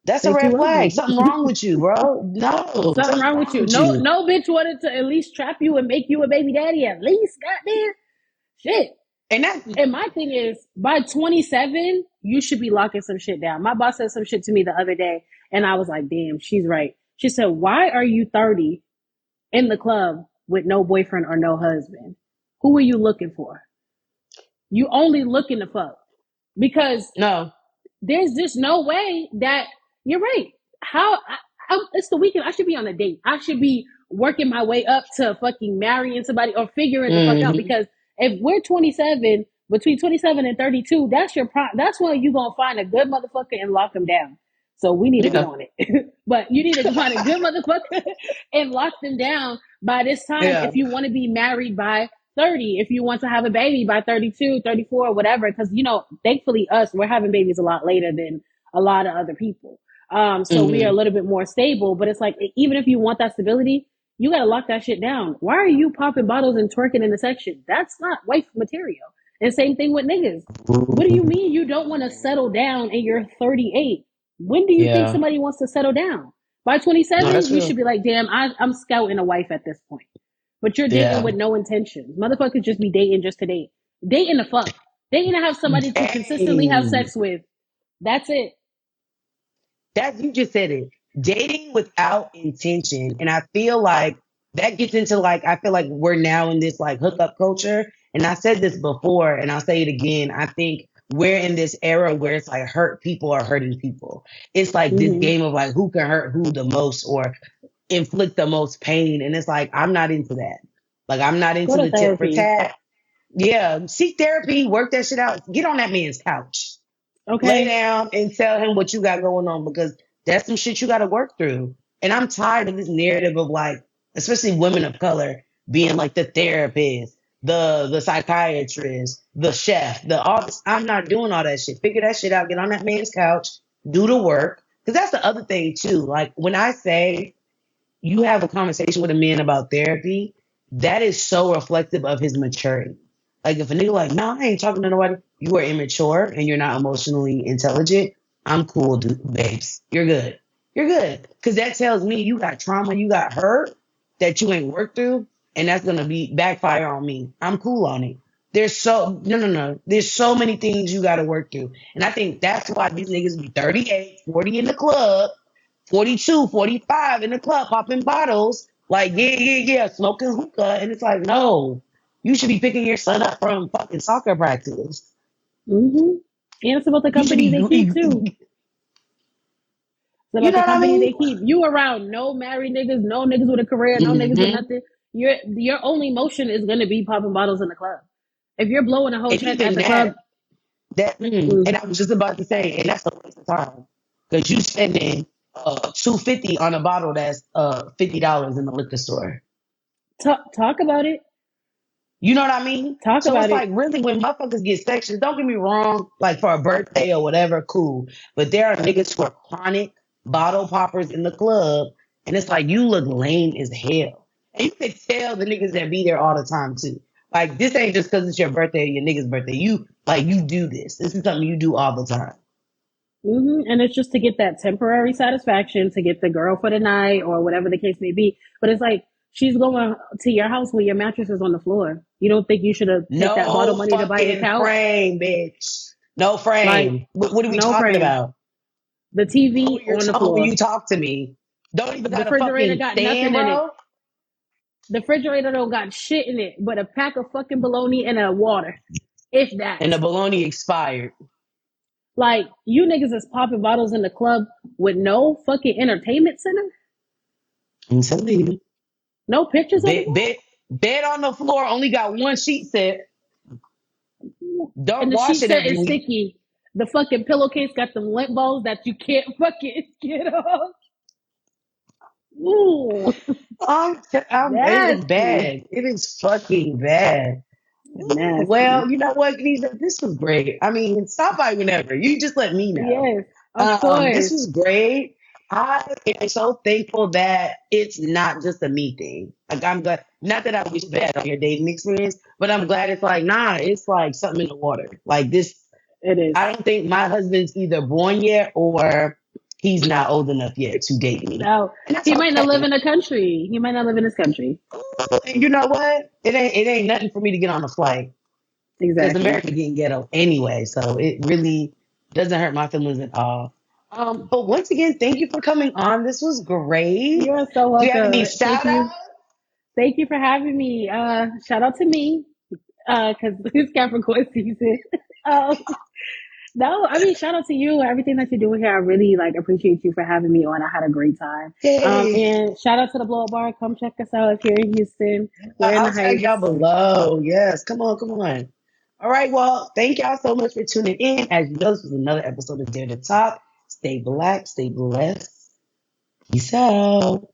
Speaker 2: That's a
Speaker 3: They too
Speaker 2: red flag.
Speaker 3: ugly.
Speaker 2: Something wrong with you, bro. No,
Speaker 3: Something
Speaker 2: something
Speaker 3: wrong with
Speaker 2: wrong
Speaker 3: you.
Speaker 2: with
Speaker 3: No,
Speaker 2: you.
Speaker 3: no bitch wanted to at least trap you and make you a baby daddy at least. Goddamn shit.
Speaker 2: And that
Speaker 3: And my thing is, by 27, you should be locking some shit down. My boss said some shit to me the other day, and I was like, damn, she's right. She said, why are you 30 in the club with no boyfriend or no husband? Who are you looking for? You only looking to fuck. Because
Speaker 2: no.
Speaker 3: there's just no way that you're right. It's the weekend. I should be on a date. I should be working my way up to fucking marrying somebody or figuring the fuck out.
Speaker 2: hmm
Speaker 3: Because if we're 27, between 27 and 32, that's your prime. That's when you gonna find a good motherfucker and lock them down. So we need to get
Speaker 2: Yeah.
Speaker 3: on it. But you need to find a good motherfucker and lock them down by this time
Speaker 2: Yeah.
Speaker 3: if you want to be married by 30, if you want to have a baby by 32, 34, whatever. Because, thankfully, we're having babies a lot later than a lot of other people. So we are a
Speaker 2: hmm
Speaker 3: little bit more stable. But it's like, even if you want that stability, you got to lock that shit down. Why are you popping bottles and twerking in the section? That's not wife material. And same thing with niggas. What do you mean you don't want to settle down and you're 38? When do you think
Speaker 2: Yeah.
Speaker 3: somebody wants to settle down? By
Speaker 2: No,
Speaker 3: 27,
Speaker 2: that's
Speaker 3: you should
Speaker 2: real.
Speaker 3: be like, damn, I'm scouting a wife at this point. But you're dating
Speaker 2: Yeah.
Speaker 3: with no intentions. Motherfuckers just be dating just to date. Dating to fuck. Dating to have somebody to consistently have
Speaker 2: Dang.
Speaker 3: sex with. That's it.
Speaker 2: That you just said it. Dating without intention. And I feel like that gets into like I feel like we're now in this like hookup culture. And I said this before and I'll say it again. I think we're in this era where it's like hurt people are hurting people. It's like this
Speaker 3: Mm-hmm.
Speaker 2: game of like who can hurt who the most or inflict the most pain. And it's like I'm not into that. Like I'm not
Speaker 3: Go
Speaker 2: into
Speaker 3: to
Speaker 2: the tit for
Speaker 3: therapy.
Speaker 2: tat. Yeah, seek therapy, work that shit out. Get on that man's couch, lay
Speaker 3: Okay.
Speaker 2: down and tell him what you got going on because that's some shit you got to work through. And I'm tired of this narrative of like, especially women of color being like the therapist, the psychiatrist, the chef, the all. I'm not doing all that shit. Figure that shit out. Get on that man's couch, do the work. Because that's the other thing too. Like when I say you have a conversation with a man about therapy, that is so reflective of his maturity. Like if a nigga like, no, I ain't talking to nobody, you are immature and you're not emotionally intelligent. I'm cool, dude, babes. You're good. You're good. Cause that tells me you got trauma, you got hurt that you ain't worked through, and that's gonna be backfire on me. I'm cool on it. No. There's so many things you gotta work through. And I think that's why these niggas be 38, 40 in the club 42, 45 in the club popping bottles, like, yeah, smoking hookah. And it's like, no, You should be picking your son up from fucking soccer practice.
Speaker 3: And it's about the
Speaker 2: You should
Speaker 3: company they keep
Speaker 2: be,
Speaker 3: too. It's
Speaker 2: you
Speaker 3: about
Speaker 2: know
Speaker 3: the
Speaker 2: what I
Speaker 3: company
Speaker 2: mean?
Speaker 3: they keep. You around no married niggas, no niggas with a career, no niggas with
Speaker 2: Hmm.
Speaker 3: nothing. Your only motion is gonna be popping bottles in the club. If you're blowing a whole
Speaker 2: And
Speaker 3: check at
Speaker 2: even
Speaker 3: the club,
Speaker 2: and
Speaker 3: mm,
Speaker 2: I was just about to say, and that's a waste of time because you spending $250 on a bottle that's $50 in the liquor store.
Speaker 3: talk about it.
Speaker 2: You know what I mean?
Speaker 3: Talk
Speaker 2: So
Speaker 3: about
Speaker 2: it's
Speaker 3: it.
Speaker 2: like really when motherfuckers get sections, don't get me wrong, like for a birthday or whatever, cool. But there are niggas who are chronic bottle poppers in the club, and it's like you look lame as hell. And you can tell the niggas that be there all the time too. Like this ain't just because it's your birthday or your nigga's birthday. You do this. This is something you do all the time.
Speaker 3: And it's just to get that temporary satisfaction, to get the girl for the night or whatever the case may be. But it's like she's going to your house when your mattress is on the floor. You don't think you should have take that bottle
Speaker 2: No
Speaker 3: money to buy a
Speaker 2: fucking
Speaker 3: couch?
Speaker 2: frame, bitch. No
Speaker 3: Like,
Speaker 2: frame. What are we
Speaker 3: no
Speaker 2: talking
Speaker 3: frame.
Speaker 2: about?
Speaker 3: The
Speaker 2: Lower
Speaker 3: TV
Speaker 2: your
Speaker 3: on the
Speaker 2: tone when
Speaker 3: floor.
Speaker 2: you talk to me. Don't even
Speaker 3: The
Speaker 2: got a
Speaker 3: refrigerator
Speaker 2: fucking
Speaker 3: got
Speaker 2: stand,
Speaker 3: nothing in it.
Speaker 2: bro.
Speaker 3: The refrigerator don't got shit in it but a pack of fucking bologna and a water. If that.
Speaker 2: And the bologna expired.
Speaker 3: Like, you niggas is popping bottles in the club with no fucking entertainment center,
Speaker 2: I'm telling you.
Speaker 3: no pictures on the
Speaker 2: Bed,
Speaker 3: wall.
Speaker 2: bed, bed on the floor only got one sheet set.
Speaker 3: And
Speaker 2: Don't
Speaker 3: the
Speaker 2: wash
Speaker 3: sheet
Speaker 2: it
Speaker 3: set
Speaker 2: every
Speaker 3: is
Speaker 2: week.
Speaker 3: sticky. The fucking pillowcase got them lint balls that you can't fucking get off. Ooh,
Speaker 2: It is
Speaker 3: nasty.
Speaker 2: bad. It is fucking bad.
Speaker 3: Nasty.
Speaker 2: Well, you know what, Khadija? This was great. I mean, stop by whenever. You just let me know.
Speaker 3: Yes, of course.
Speaker 2: This was great. I am so thankful that it's not just a me thing. Like I'm glad, not that I wish bad on your dating experience, but I'm glad it's like, nah, it's like something in the water. Like this,
Speaker 3: It is.
Speaker 2: I don't think my husband's either born yet or he's not old enough yet to date me.
Speaker 3: Now,
Speaker 2: And that's
Speaker 3: he might not live
Speaker 2: okay.
Speaker 3: in the country. He might not live in this country.
Speaker 2: And you know what? It ain't nothing for me to get on a flight because
Speaker 3: Exactly.
Speaker 2: America getting ghetto anyway. So it really doesn't hurt my feelings at all. But once again, thank you for coming on. This was great.
Speaker 3: You're so
Speaker 2: Do you have any
Speaker 3: welcome. Thank
Speaker 2: shout
Speaker 3: you.
Speaker 2: outs?
Speaker 3: Thank you for having me. Shout out to me. Cause it's Capricorn season. um, no, I mean, shout out to you. Everything that you're doing here, I really like appreciate you for having me on. I had a great time.
Speaker 2: Hey,
Speaker 3: And shout out to the Blow Up Bar. Come check us out if you're in Houston. We're in the
Speaker 2: I'll tag y'all
Speaker 3: Heights.
Speaker 2: below. Yes, come on, come on. All right, well, thank y'all so much for tuning in. As you know, this was another episode of Dare to Talk. Stay black, stay blessed. Peace out.